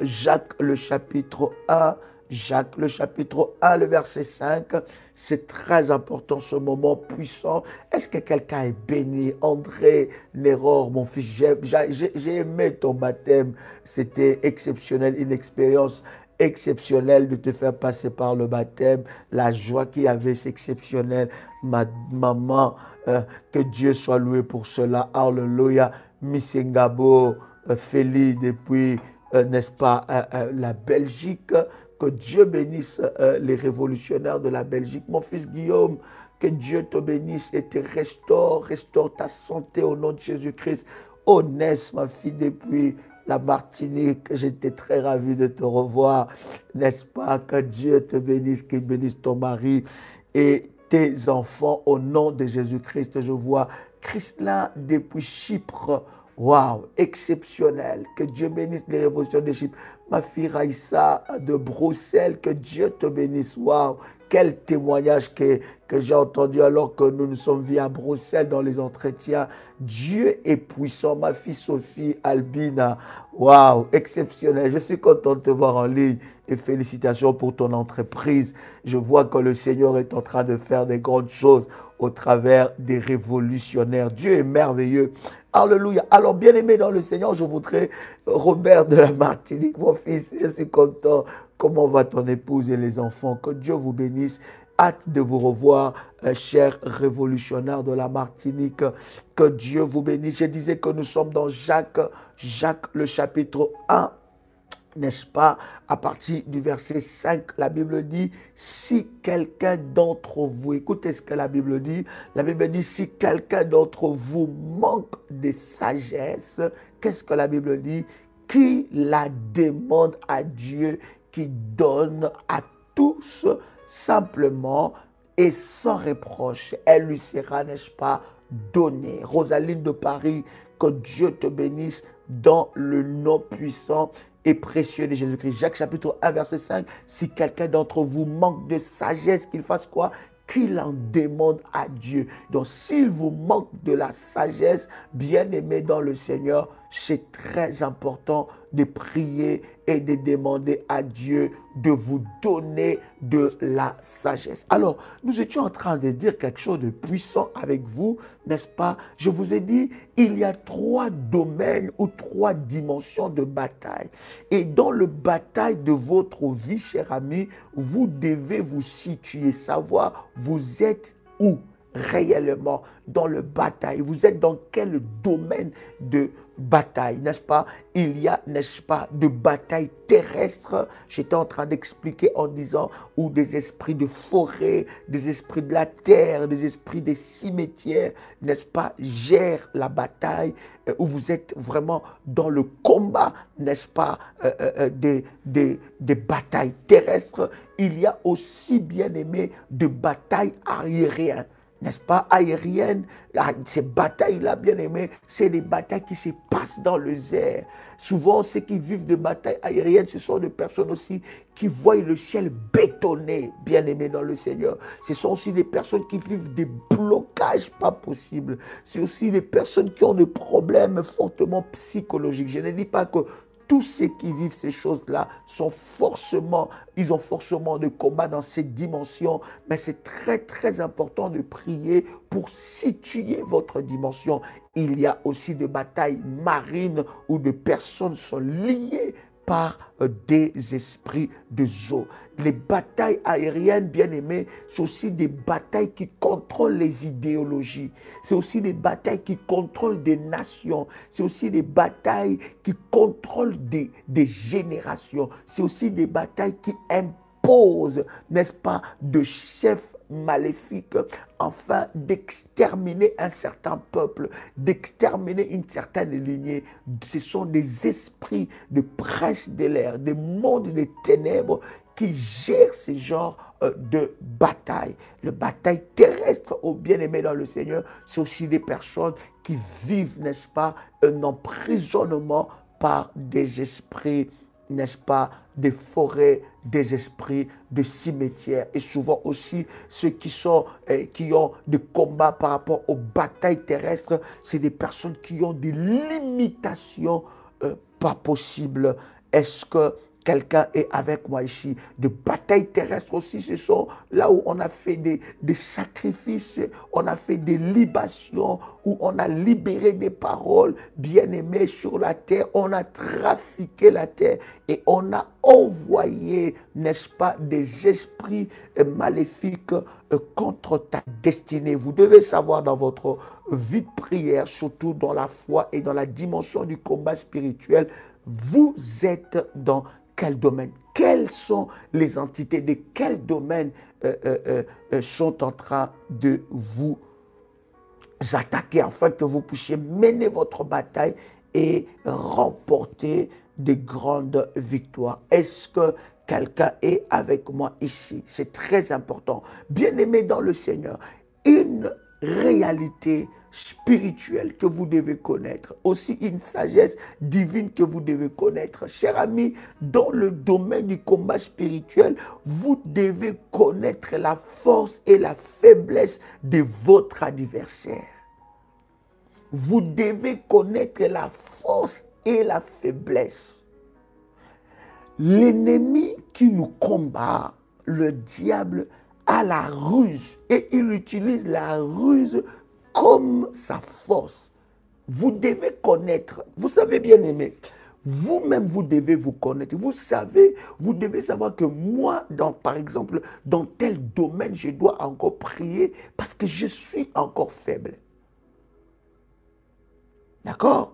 Speaker 1: Jacques, le chapitre 1. Jacques, le chapitre 1, le verset 5. C'est très important ce moment puissant. Est-ce que quelqu'un est béni? André Néror, mon fils, j'ai aimé ton baptême. C'était exceptionnel, une expérience exceptionnelle de te faire passer par le baptême. La joie qu'il y avait, c'est exceptionnel. Ma maman, que Dieu soit loué pour cela. Alléluia. Missingabo, Félix, depuis, n'est-ce pas, la Belgique. Que Dieu bénisse les révolutionnaires de la Belgique. Mon fils Guillaume, que Dieu te bénisse et te restaure ta santé au nom de Jésus-Christ. Onès, ma fille, depuis la Martinique, j'étais très ravi de te revoir. N'est-ce pas? Que Dieu te bénisse, qu'il bénisse ton mari et tes enfants au nom de Jésus-Christ. Je vois Christelin depuis Chypre. Waouh, exceptionnel. Que Dieu bénisse les révolutions de Chypre. Ma fille Raïssa de Bruxelles, que Dieu te bénisse. Waouh, quel témoignage que j'ai entendu alors que nous nous sommes vus à Bruxelles dans les entretiens. Dieu est puissant. Ma fille Sophie Albina, waouh, exceptionnel. Je suis content de te voir en ligne et félicitations pour ton entreprise. Je vois que le Seigneur est en train de faire des grandes choses au travers des révolutionnaires. Dieu est merveilleux. Alléluia. Alors, bien-aimé dans le Seigneur, je voudrais, Robert de la Martinique, mon fils, je suis content. Comment va ton épouse et les enfants? Que Dieu vous bénisse. Hâte de vous revoir, chers révolutionnaires de la Martinique. Que Dieu vous bénisse. Je disais que nous sommes dans Jacques, le chapitre 1. N'est-ce pas? À partir du verset 5, la Bible dit, si quelqu'un d'entre vous, écoutez ce que la Bible dit, la Bible dit, si quelqu'un d'entre vous manque de sagesse, qu'est-ce que la Bible dit? Qui la demande à Dieu, qui donne à tous simplement et sans reproche, elle lui sera, n'est-ce pas, donnée. Rosaline de Paris, que Dieu te bénisse dans le nom puissant et précieux de Jésus-Christ. Jacques chapitre 1 verset 5. Si quelqu'un d'entre vous manque de sagesse, qu'il fasse quoi? Qu'il en demande à Dieu. Donc s'il vous manque de la sagesse, bien-aimé dans le Seigneur, c'est très important de prier et de demander à Dieu de vous donner de la sagesse. Alors, nous étions en train de dire quelque chose de puissant avec vous, n'est-ce pas? Je vous ai dit, il y a 3 domaines ou 3 dimensions de bataille. Et dans le bataille de votre vie, cher ami, vous devez vous situer, savoir vous êtes où réellement dans le bataille. Vous êtes dans quel domaine de bataille, n'est-ce pas? Il y a, n'est-ce pas, de bataille terrestre. J'étais en train d'expliquer en disant où des esprits de forêt, des esprits de la terre, des esprits des cimetières, n'est-ce pas, gèrent la bataille, où vous êtes vraiment dans le combat, n'est-ce pas, des batailles terrestres. Il y a aussi, bien aimé, de batailles aériennes. N'est-ce pas, aérienne, ces batailles-là, bien aimés, c'est les batailles qui se passent dans les airs. Souvent, ceux qui vivent de batailles aériennes, ce sont des personnes aussi qui voient le ciel bétonné, bien aimés dans le Seigneur. Ce sont aussi des personnes qui vivent des blocages pas possibles. C'est aussi des personnes qui ont des problèmes fortement psychologiques. Je ne dis pas que tous ceux qui vivent ces choses-là ils ont forcément des combats dans cette dimension, mais c'est très très important de prier pour situer votre dimension. Il y a aussi des batailles marines où des personnes sont liées par des esprits de zoo. Les batailles aériennes, bien aimés, c'est aussi des batailles qui contrôlent les idéologies. C'est aussi des batailles qui contrôlent des nations. C'est aussi des batailles qui contrôlent des générations. C'est aussi des batailles qui imposent, n'est-ce pas, de chefs maléfiques, afin d'exterminer un certain peuple, d'exterminer une certaine lignée. Ce sont des esprits de princes de l'air, des mondes des ténèbres qui gèrent ces genres de bataille. La bataille terrestre, au bien-aimé dans le Seigneur, c'est aussi des personnes qui vivent, n'est-ce pas, un emprisonnement par des esprits, n'est-ce pas, des forêts, des esprits de cimetières. Et souvent aussi, ceux qui ont des combats par rapport aux batailles terrestres, c'est des personnes qui ont des limitations pas possibles. Est-ce que quelqu'un est avec moi ici? De batailles terrestres aussi, ce sont là où on a fait des sacrifices, on a fait des libations, où on a libéré des paroles bien-aimées sur la terre, on a trafiqué la terre et on a envoyé, n'est-ce pas, des esprits maléfiques contre ta destinée. Vous devez savoir dans votre vie de prière, surtout dans la foi et dans la dimension du combat spirituel, vous êtes dans quel domaine? Quelles sont les entités de quel domaine sont en train de vous attaquer afin que vous puissiez mener votre bataille et remporter de grandes victoires? Est-ce que quelqu'un est avec moi ici? C'est très important. Bien-aimé dans le Seigneur, une réalité spirituelle que vous devez connaître, aussi une sagesse divine que vous devez connaître. Chers amis, dans le domaine du combat spirituel, vous devez connaître la force et la faiblesse de votre adversaire. Vous devez connaître la force et la faiblesse. L'ennemi qui nous combat, le diable, a la ruse et il utilise la ruse comme sa force. Vous devez connaître, vous savez bien aimé, vous-même vous devez vous connaître. Vous savez, vous devez savoir que moi, par exemple, dans tel domaine, je dois encore prier parce que je suis encore faible. D'accord?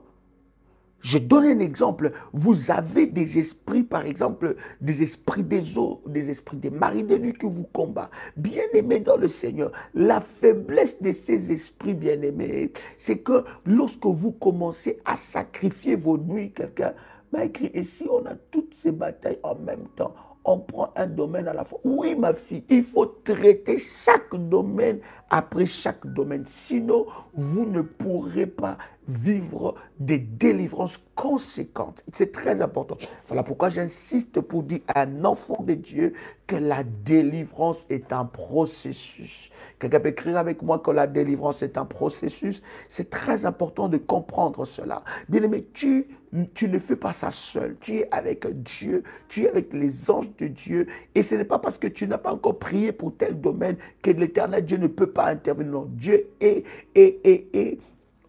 Speaker 1: Je donne un exemple. Vous avez des esprits, par exemple, des esprits des eaux, des esprits des maris de nuit qui vous combattent. Bien-aimés dans le Seigneur, la faiblesse de ces esprits bien-aimés, c'est que lorsque vous commencez à sacrifier vos nuits, quelqu'un m'a écrit, et si on a toutes ces batailles en même temps, on prend un domaine à la fois. Oui, ma fille, il faut traiter chaque domaine après chaque domaine. Sinon, vous ne pourrez pas vivre des délivrances conséquentes. C'est très important. Voilà pourquoi j'insiste pour dire à un enfant de Dieu que la délivrance est un processus. Quelqu'un peut écrire avec moi que la délivrance est un processus. C'est très important de comprendre cela. Bien-aimé, tu ne fais pas ça seul. Tu es avec Dieu, tu es avec les anges de Dieu. Et ce n'est pas parce que tu n'as pas encore prié pour tel domaine que l'Éternel Dieu ne peut pas intervenir. Non, Dieu est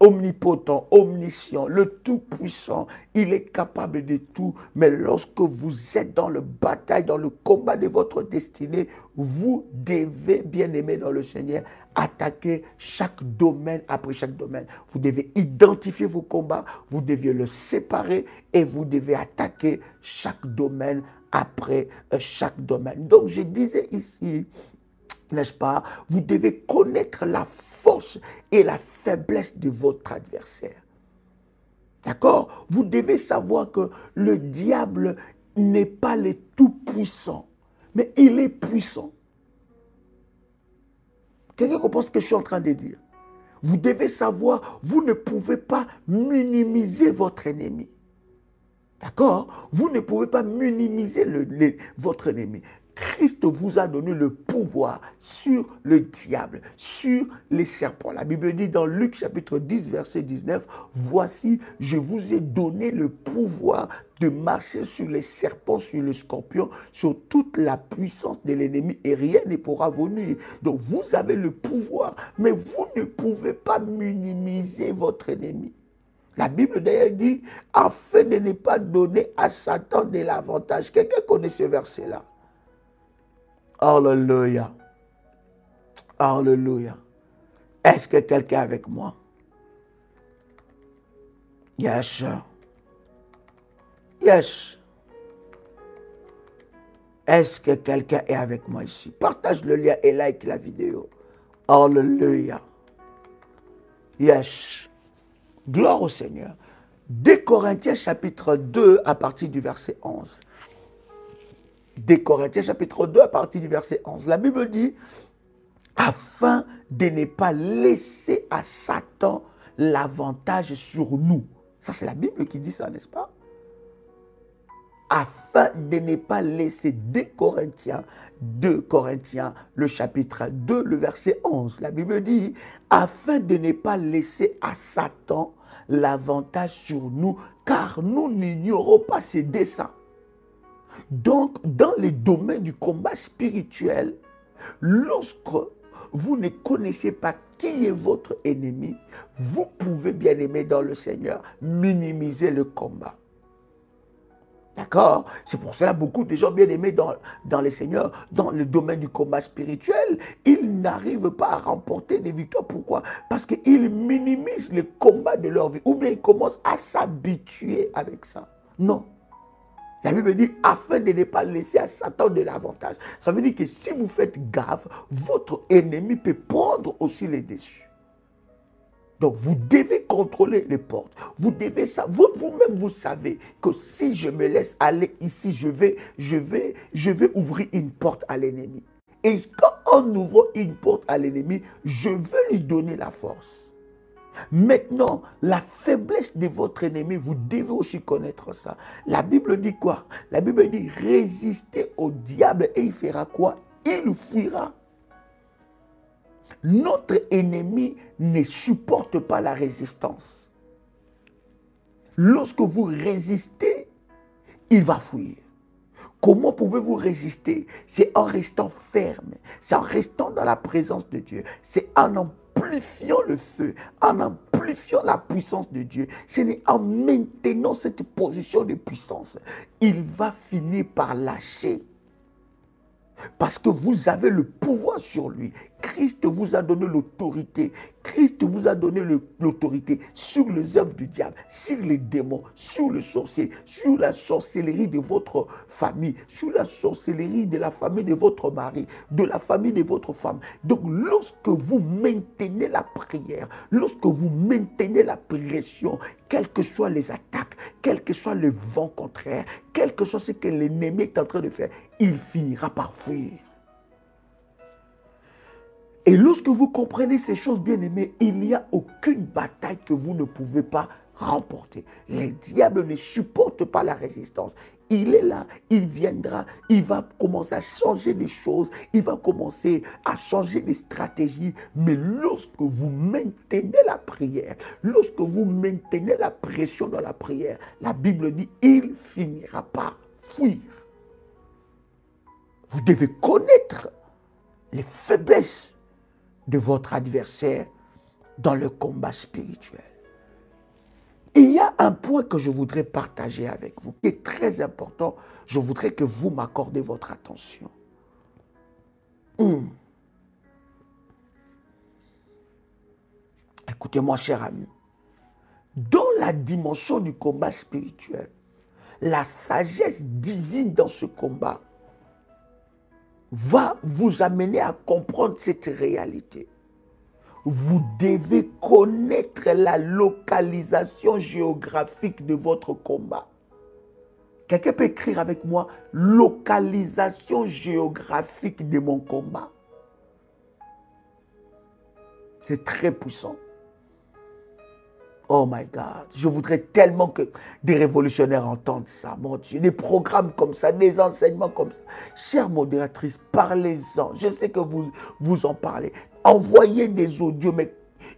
Speaker 1: omnipotent, omniscient, le Tout-Puissant. Il est capable de tout. Mais lorsque vous êtes dans la bataille, dans le combat de votre destinée, vous devez, bien aimer dans le Seigneur, attaquer chaque domaine après chaque domaine. Vous devez identifier vos combats, vous devez le séparer et vous devez attaquer chaque domaine après chaque domaine. Donc je disais ici, n'est-ce pas? Vous devez connaître la force et la faiblesse de votre adversaire. D'accord? Vous devez savoir que le diable n'est pas le tout-puissant, mais il est puissant. Quelqu'un comprend ce que je suis en train de dire? Vous devez savoir, vous ne pouvez pas minimiser votre ennemi. D'accord? Vous ne pouvez pas minimiser votre ennemi. Christ vous a donné le pouvoir sur le diable, sur les serpents. La Bible dit dans Luc chapitre 10, verset 19, « Voici, je vous ai donné le pouvoir de marcher sur les serpents, sur les scorpions, sur toute la puissance de l'ennemi et rien ne pourra vous nuire. » Donc vous avez le pouvoir, mais vous ne pouvez pas minimiser votre ennemi. La Bible d'ailleurs dit, afin de ne pas donner à Satan de l'avantage. Quelqu'un connaît ce verset-là? Alléluia. Alléluia. Est-ce que quelqu'un est avec moi? Yes. Yes. Est-ce que quelqu'un est avec moi ici? Partage le lien et like la vidéo. Alléluia. Yes. Gloire au Seigneur. 2 Corinthiens chapitre 2 à partir du verset 11. 2 Corinthiens chapitre 2 à partir du verset 11. La Bible dit, afin de ne pas laisser à Satan l'avantage sur nous. Ça, c'est la Bible qui dit ça, n'est-ce pas? Afin de ne pas laisser 2 Corinthiens, le chapitre 2, le verset 11. La Bible dit, afin de ne pas laisser à Satan l'avantage sur nous, car nous n'ignorons pas ses desseins. Donc, dans les domaines du combat spirituel, lorsque vous ne connaissez pas qui est votre ennemi, vous pouvez, bien aimé dans le Seigneur, minimiser le combat. D'accord? C'est pour cela beaucoup de gens bien aimés dans le Seigneur, dans le domaine du combat spirituel, ils n'arrivent pas à remporter des victoires. Pourquoi? Parce qu'ils minimisent le combat de leur vie, ou bien ils commencent à s'habituer avec ça. Non. La Bible dit, afin de ne pas laisser à Satan de l'avantage. Ça veut dire que si vous faites gaffe, votre ennemi peut prendre aussi les dessus. Donc, vous devez contrôler les portes. Vous devez savoir, vous-même, vous savez que si je me laisse aller ici, je vais ouvrir une porte à l'ennemi. Et quand on ouvre une porte à l'ennemi, je veux lui donner la force. Maintenant, la faiblesse de votre ennemi, vous devez aussi connaître ça. La Bible dit quoi? La Bible dit, résistez au diable et il fera quoi? Il fuira. Notre ennemi ne supporte pas la résistance. Lorsque vous résistez, il va fuir. Comment pouvez-vous résister? C'est en restant ferme, c'est en restant dans la présence de Dieu, c'est en amplifiant le feu, en amplifiant la puissance de Dieu. C'est en maintenant cette position de puissance. Il va finir par lâcher. Parce que vous avez le pouvoir sur lui. Christ vous a donné l'autorité. Christ vous a donné l'autorité sur les œuvres du diable, sur les démons, sur le sorcier, sur la sorcellerie de votre famille, sur la sorcellerie de la famille de votre mari, de la famille de votre femme. Donc lorsque vous maintenez la prière, lorsque vous maintenez la pression, quelles que soient les attaques, quel que soit le vent contraire, quel que soit ce que l'ennemi est en train de faire, il finira par fuir. Et lorsque vous comprenez ces choses, bien aimés, il n'y a aucune bataille que vous ne pouvez pas remporter. Le diable ne supporte pas la résistance. Il est là, il viendra, il va commencer à changer des choses, il va commencer à changer des stratégies. Mais lorsque vous maintenez la prière, lorsque vous maintenez la pression dans la prière, la Bible dit, il finira par fuir. Vous devez connaître les faiblesses de votre adversaire dans le combat spirituel. Il y a un point que je voudrais partager avec vous, qui est très important. Je voudrais que vous m'accordez votre attention. Écoutez-moi, cher ami. Dans la dimension du combat spirituel, la sagesse divine dans ce combat va vous amener à comprendre cette réalité. Vous devez connaître la localisation géographique de votre combat. Quelqu'un peut écrire avec moi, localisation géographique de mon combat. C'est très puissant. Oh my God, je voudrais tellement que des révolutionnaires entendent ça, mon Dieu. Des programmes comme ça, des enseignements comme ça. Chère modératrice, parlez-en. Je sais que vous en parlez. Envoyez des audios, mais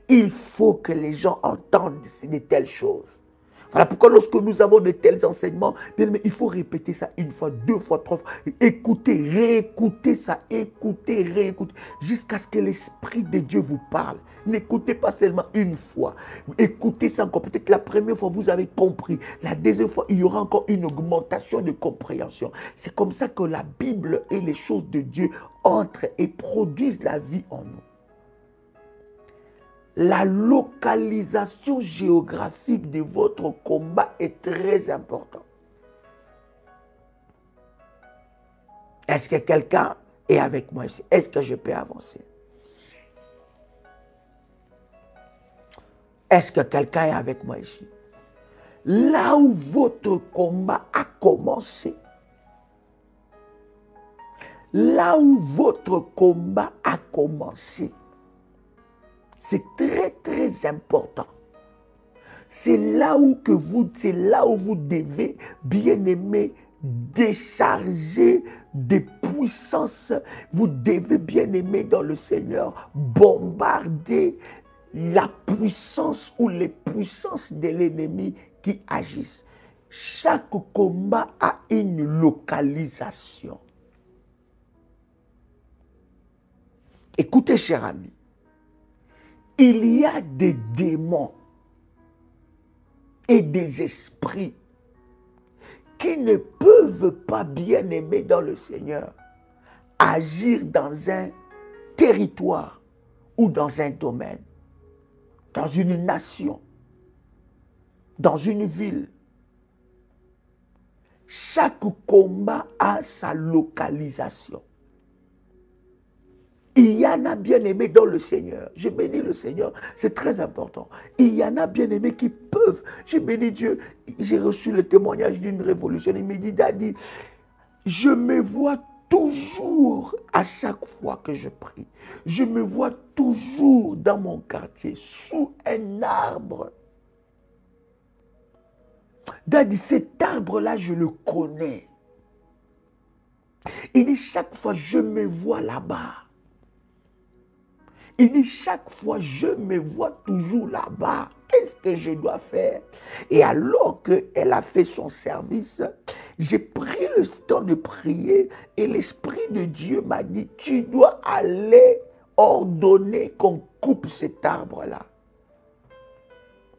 Speaker 1: il faut que les gens entendent de telles choses. Voilà pourquoi lorsque nous avons de tels enseignements, bien aimé, il faut répéter ça une fois, deux fois, trois fois. Écoutez, réécoutez ça, écoutez, réécoutez, jusqu'à ce que l'Esprit de Dieu vous parle. N'écoutez pas seulement une fois. Écoutez ça encore. Peut-être la première fois, vous avez compris. La deuxième fois, il y aura encore une augmentation de compréhension. C'est comme ça que la Bible et les choses de Dieu entrent et produisent la vie en nous. La localisation géographique de votre combat est très importante. Est-ce que quelqu'un est avec moi ici? Est-ce que je peux avancer? Est-ce que quelqu'un est avec moi ici? Là où votre combat a commencé, là où votre combat a commencé, c'est très très important. C'est là où vous devez, bien aimer, décharger des puissances. Vous devez, bien aimer dans le Seigneur, bombarder la puissance ou les puissances de l'ennemi qui agissent. Chaque combat a une localisation. Écoutez, cher ami, il y a des démons et des esprits qui ne peuvent pas, bien aimer dans le Seigneur, agir dans un territoire ou dans un domaine, dans une nation, dans une ville. Chaque combat a sa localisation. Il y en a, bien aimés, dans le Seigneur. Je bénis le Seigneur, c'est très important. Il y en a, bien aimés, qui peuvent. Je bénis Dieu. J'ai reçu le témoignage d'une révolution. Il me dit, Daddy, je me vois toujours, à chaque fois que je prie, je me vois toujours dans mon quartier, sous un arbre. Daddy, cet arbre-là, je le connais. Il dit, chaque fois, je me vois là-bas. Il dit, chaque fois, je me vois toujours là-bas. Qu'est-ce que je dois faire? Et alors qu'elle a fait son service, j'ai pris le temps de prier et l'Esprit de Dieu m'a dit, tu dois aller ordonner qu'on coupe cet arbre-là.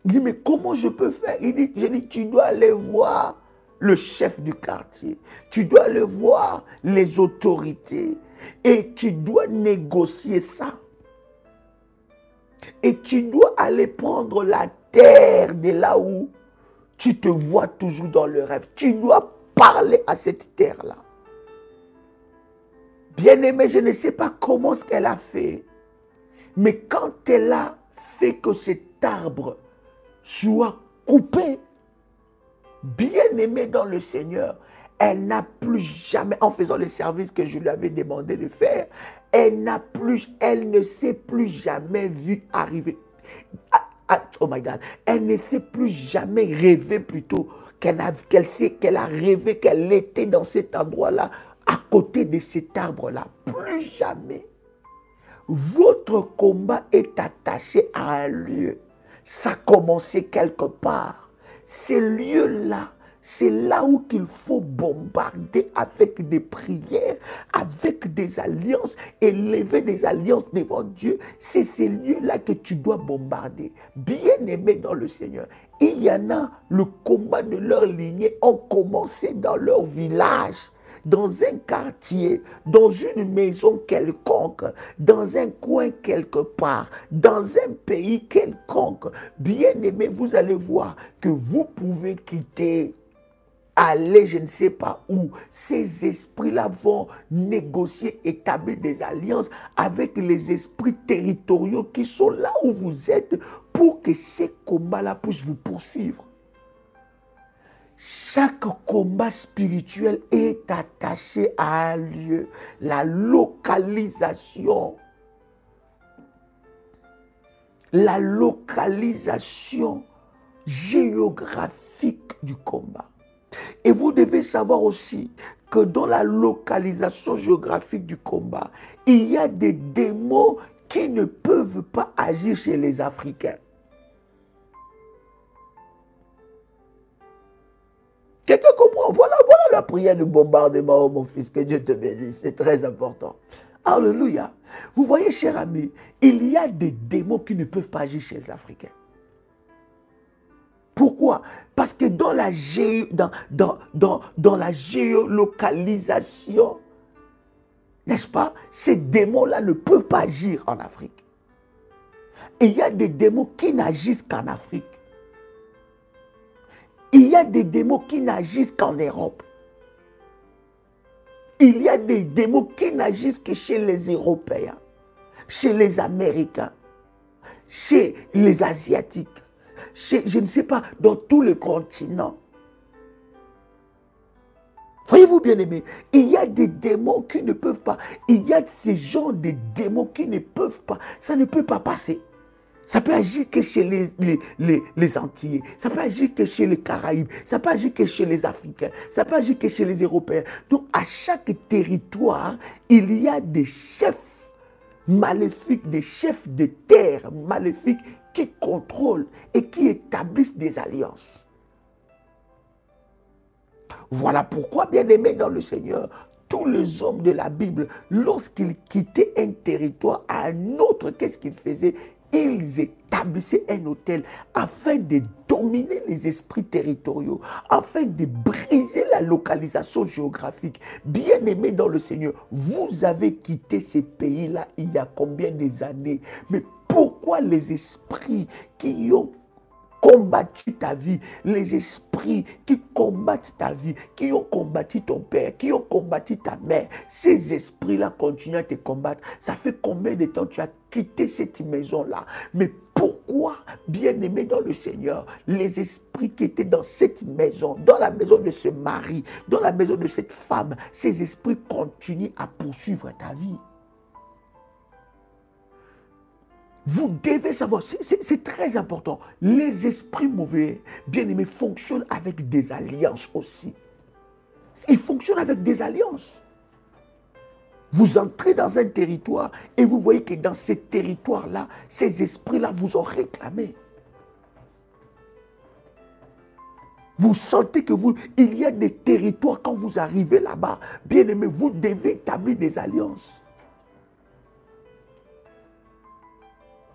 Speaker 1: Il dit, mais comment je peux faire? Je dis, tu dois aller voir le chef du quartier. Tu dois aller voir les autorités. Et tu dois négocier ça. Et tu dois aller prendre la terre de là où tu te vois toujours dans le rêve. Tu dois parler à cette terre-là. Bien-aimé, je ne sais pas comment ce qu'elle a fait. Mais quand elle a fait que cet arbre soit coupé, bien-aimé dans le Seigneur, elle n'a plus jamais, en faisant le service que je lui avais demandé de faire, elle ne s'est plus jamais vue arriver. Oh my God, elle ne s'est plus jamais rêvé plutôt qu'elle a rêvé qu'elle était dans cet endroit-là, à côté de cet arbre-là. Plus jamais. Votre combat est attaché à un lieu. Ça a commencé quelque part. Ces lieux-là, c'est là où il faut bombarder avec des prières, avec des alliances, élever des alliances devant Dieu. C'est ces lieux-là que tu dois bombarder. Bien aimé dans le Seigneur. Il y en a, le combat de leur lignée ont commencé dans leur village, dans un quartier, dans une maison quelconque, dans un coin quelque part, dans un pays quelconque. Bien aimé, vous allez voir que vous pouvez quitter, aller je ne sais pas où. Ces esprits-là vont négocier, établir des alliances avec les esprits territoriaux qui sont là où vous êtes pour que ces combats-là puissent vous poursuivre. Chaque combat spirituel est attaché à un lieu, la localisation. La localisation géographique du combat. Et vous devez savoir aussi que dans la localisation géographique du combat, il y a des démons qui ne peuvent pas agir chez les Africains. Quelqu'un comprend? Voilà la prière de bombardement, oh mon fils, que Dieu te bénisse. C'est très important. Alléluia. Vous voyez, cher ami, il y a des démons qui ne peuvent pas agir chez les Africains. Pourquoi? Parce que dans la géolocalisation, n'est-ce pas, ces démons-là ne peuvent pas agir en Afrique. Et il y a des démons qui n'agissent qu'en Afrique. Il y a des démons qui n'agissent qu'en Europe. Il y a des démons qui n'agissent que chez les Européens, chez les Américains, chez les Asiatiques, chez, je ne sais pas, dans tous les continents. Voyez-vous, bien-aimés, il y a des démons qui ne peuvent pas, il y a ces genres de démons qui ne peuvent pas, ça ne peut pas passer. Ça peut agir que chez les Antillais, ça peut agir que chez les Caraïbes, ça peut agir que chez les Africains, ça peut agir que chez les Européens. Donc, à chaque territoire, il y a des chefs maléfiques, des chefs de terre maléfiques qui contrôlent et qui établissent des alliances. Voilà pourquoi, bien-aimés dans le Seigneur, tous les hommes de la Bible, lorsqu'ils quittaient un territoire à un autre, qu'est-ce qu'ils faisaient? Ils établissaient un hôtel afin de dominer les esprits territoriaux, afin de briser la localisation géographique. Bien-aimés dans le Seigneur, vous avez quitté ces pays-là il y a combien des années? Mais pourquoi les esprits qui ont combattu ta vie, les esprits qui combattent ta vie, qui ont combattu ton père, qui ont combattu ta mère, ces esprits-là continuent à te combattre. Ça fait combien de temps tu as quitté cette maison-là? Mais pourquoi, bien-aimé dans le Seigneur, les esprits qui étaient dans cette maison, dans la maison de ce mari, dans la maison de cette femme, ces esprits continuent à poursuivre ta vie? Vous devez savoir, c'est très important. Les esprits mauvais, bien-aimés, fonctionnent avec des alliances aussi. Ils fonctionnent avec des alliances. Vous entrez dans un territoire et vous voyez que dans ce territoire-là, ces esprits-là vous ont réclamé. Vous sentez que il y a des territoires, quand vous arrivez là-bas, bien-aimés, vous devez établir des alliances.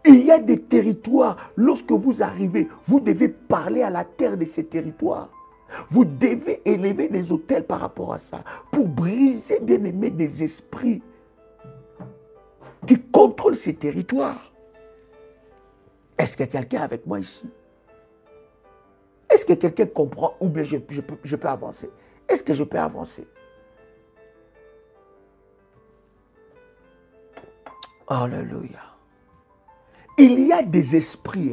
Speaker 1: Il y a des territoires, lorsque vous arrivez, vous devez parler à la terre de ces territoires. Vous devez élever des autels par rapport à ça, pour briser, bien aimé, des esprits qui contrôlent ces territoires. Est-ce que quelqu'un est avec moi ici? Est-ce que quelqu'un comprend ou bien je peux avancer? Est-ce que je peux avancer? Alléluia. Il y a des esprits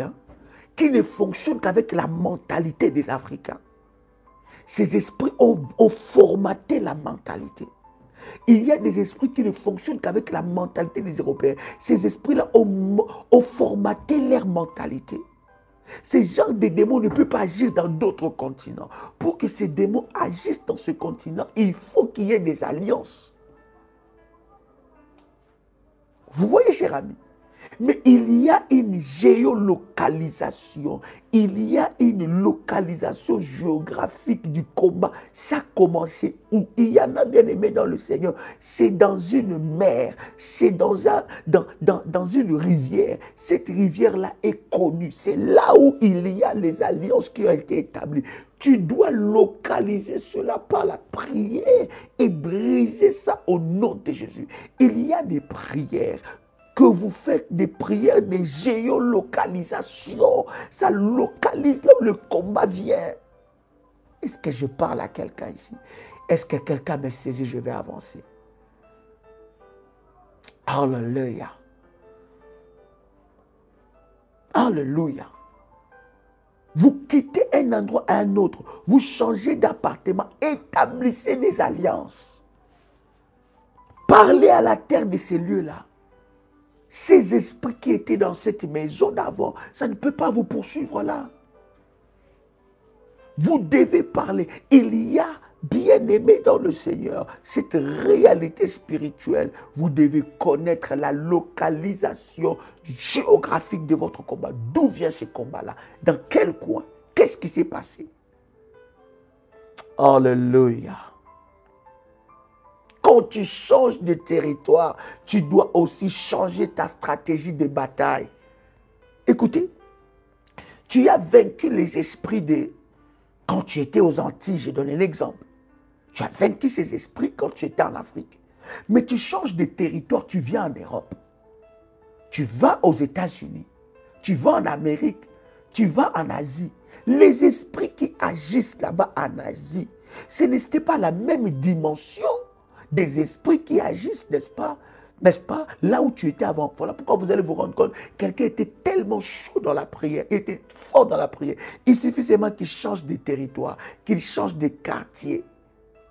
Speaker 1: qui ne fonctionnent qu'avec la mentalité des Africains. Ces esprits ont formaté la mentalité. Il y a des esprits qui ne fonctionnent qu'avec la mentalité des Européens. Ces esprits-là ont formaté leur mentalité. Ces genres de démons ne peuvent pas agir dans d'autres continents. Pour que ces démons agissent dans ce continent, il faut qu'il y ait des alliances. Vous voyez, cher ami? Mais il y a une géolocalisation, il y a une localisation géographique du combat. Ça a commencé où? Il y en a, bien aimé dans le Seigneur. C'est dans une mer, c'est dans une rivière. Cette rivière-là est connue. C'est là où il y a les alliances qui ont été établies. Tu dois localiser cela par la prière et briser ça au nom de Jésus. Il y a des prières que vous faites, des prières de géolocalisation. Ça localise là où le combat vient. Est-ce que je parle à quelqu'un ici? Est-ce que quelqu'un me saisit? Je vais avancer. Alléluia. Alléluia. Vous quittez un endroit à un autre. Vous changez d'appartement. Établissez des alliances. Parlez à la terre de ces lieux-là. Ces esprits qui étaient dans cette maison d'avant, ça ne peut pas vous poursuivre là. Vous devez parler. Il y a, bien-aimé dans le Seigneur, cette réalité spirituelle. Vous devez connaître la localisation géographique de votre combat. D'où vient ce combat-là? Dans quel coin? Qu'est-ce qui s'est passé? Alléluia. Quand tu changes de territoire, tu dois aussi changer ta stratégie de bataille. Écoutez, tu as vaincu les esprits quand tu étais aux Antilles, j'ai donné l'exemple. Tu as vaincu ces esprits quand tu étais en Afrique. Mais tu changes de territoire, tu viens en Europe. Tu vas aux États-Unis. Tu vas en Amérique. Tu vas en Asie. Les esprits qui agissent là-bas en Asie, ce n'était pas la même dimension des esprits qui agissent, n'est-ce pas, là où tu étais avant. Voilà pourquoi vous allez vous rendre compte, quelqu'un était tellement chaud dans la prière, il était fort dans la prière. Il suffit seulement qu'il change de territoire, qu'il change de quartier.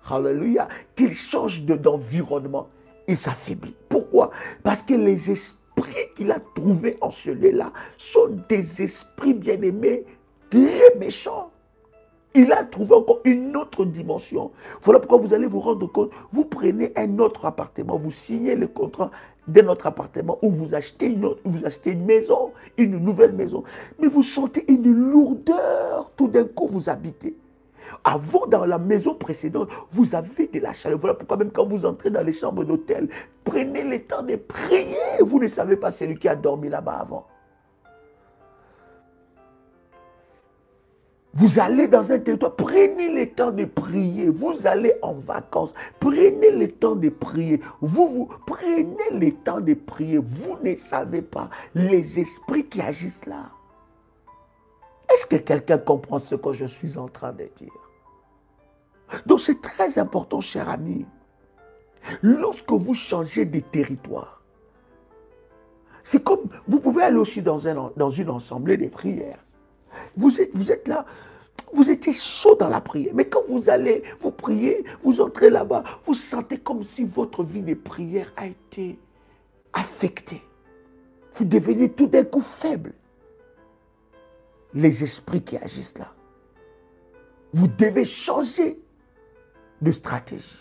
Speaker 1: Alléluia. Qu'il change d'environnement. Il s'affaiblit. Pourquoi? Parce que les esprits qu'il a trouvés en ce lieu-là sont des esprits bien-aimés, très méchants. Il a trouvé encore une autre dimension. Voilà pourquoi vous allez vous rendre compte, vous prenez un autre appartement, vous signez le contrat d'un autre appartement ou vous achetez une maison, une nouvelle maison. Mais vous sentez une lourdeur, tout d'un coup vous habitez. Avant, dans la maison précédente, vous avez de la chaleur. Voilà pourquoi même quand vous entrez dans les chambres d'hôtel, prenez le temps de prier. Vous ne savez pas celui qui a dormi là-bas avant. Vous allez dans un territoire, prenez le temps de prier. Vous allez en vacances, prenez le temps de prier. Vous prenez le temps de prier. Vous ne savez pas les esprits qui agissent là. Est-ce que quelqu'un comprend ce que je suis en train de dire? Donc c'est très important, cher ami. Lorsque vous changez de territoire, c'est comme, vous pouvez aller aussi dans une assemblée de prières. Vous êtes là, vous étiez chaud dans la prière. Mais quand vous allez, vous priez, vous entrez là-bas, vous sentez comme si votre vie de prière a été affectée. Vous devenez tout d'un coup faible. Les esprits qui agissent là. Vous devez changer de stratégie.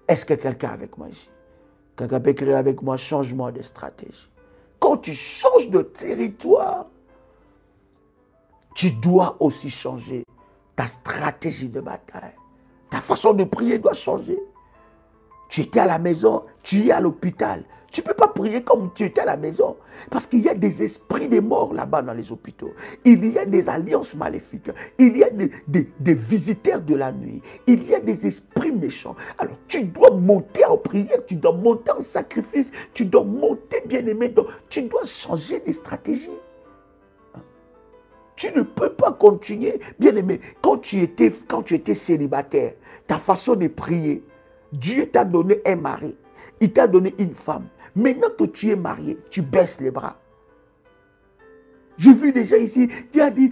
Speaker 1: Est-ce que quelqu'un est avec moi ici? Quelqu'un peut écrire avec moi changement de stratégie. Quand tu changes de territoire, tu dois aussi changer ta stratégie de bataille. Ta façon de prier doit changer. Tu étais à la maison, tu es à l'hôpital. Tu ne peux pas prier comme tu étais à la maison. Parce qu'il y a des esprits de mort là-bas dans les hôpitaux. Il y a des alliances maléfiques. Il y a des visiteurs de la nuit. Il y a des esprits méchants. Alors tu dois monter en prière, tu dois monter en sacrifice, tu dois monter bien-aimé. Tu dois changer de stratégie. Tu ne peux pas continuer, bien-aimé. Quand tu étais célibataire, ta façon de prier, Dieu t'a donné un mari. Il t'a donné une femme. Maintenant que tu es marié, tu baisses les bras. J'ai vu des gens ici, tu as dit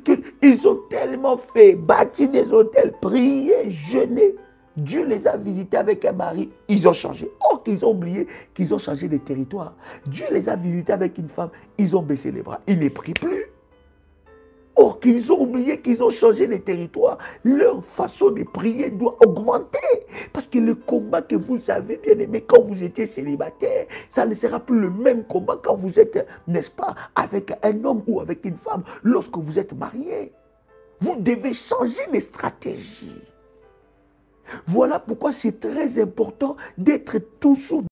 Speaker 1: qu'ils ont tellement fait, bâti des hôtels, prié, jeûné. Dieu les a visités avec un mari, ils ont changé. Or qu'ils ont oublié qu'ils ont changé de territoire. Dieu les a visités avec une femme, ils ont baissé les bras. Ils ne prient plus. Or qu'ils ont oublié qu'ils ont changé de territoire, leur façon de prier doit augmenter. Parce que le combat que vous avez, bien aimé, quand vous étiez célibataire, ça ne sera plus le même combat quand vous êtes, n'est-ce pas, avec un homme ou avec une femme, lorsque vous êtes marié. Vous devez changer de stratégie. Voilà pourquoi c'est très important d'être toujours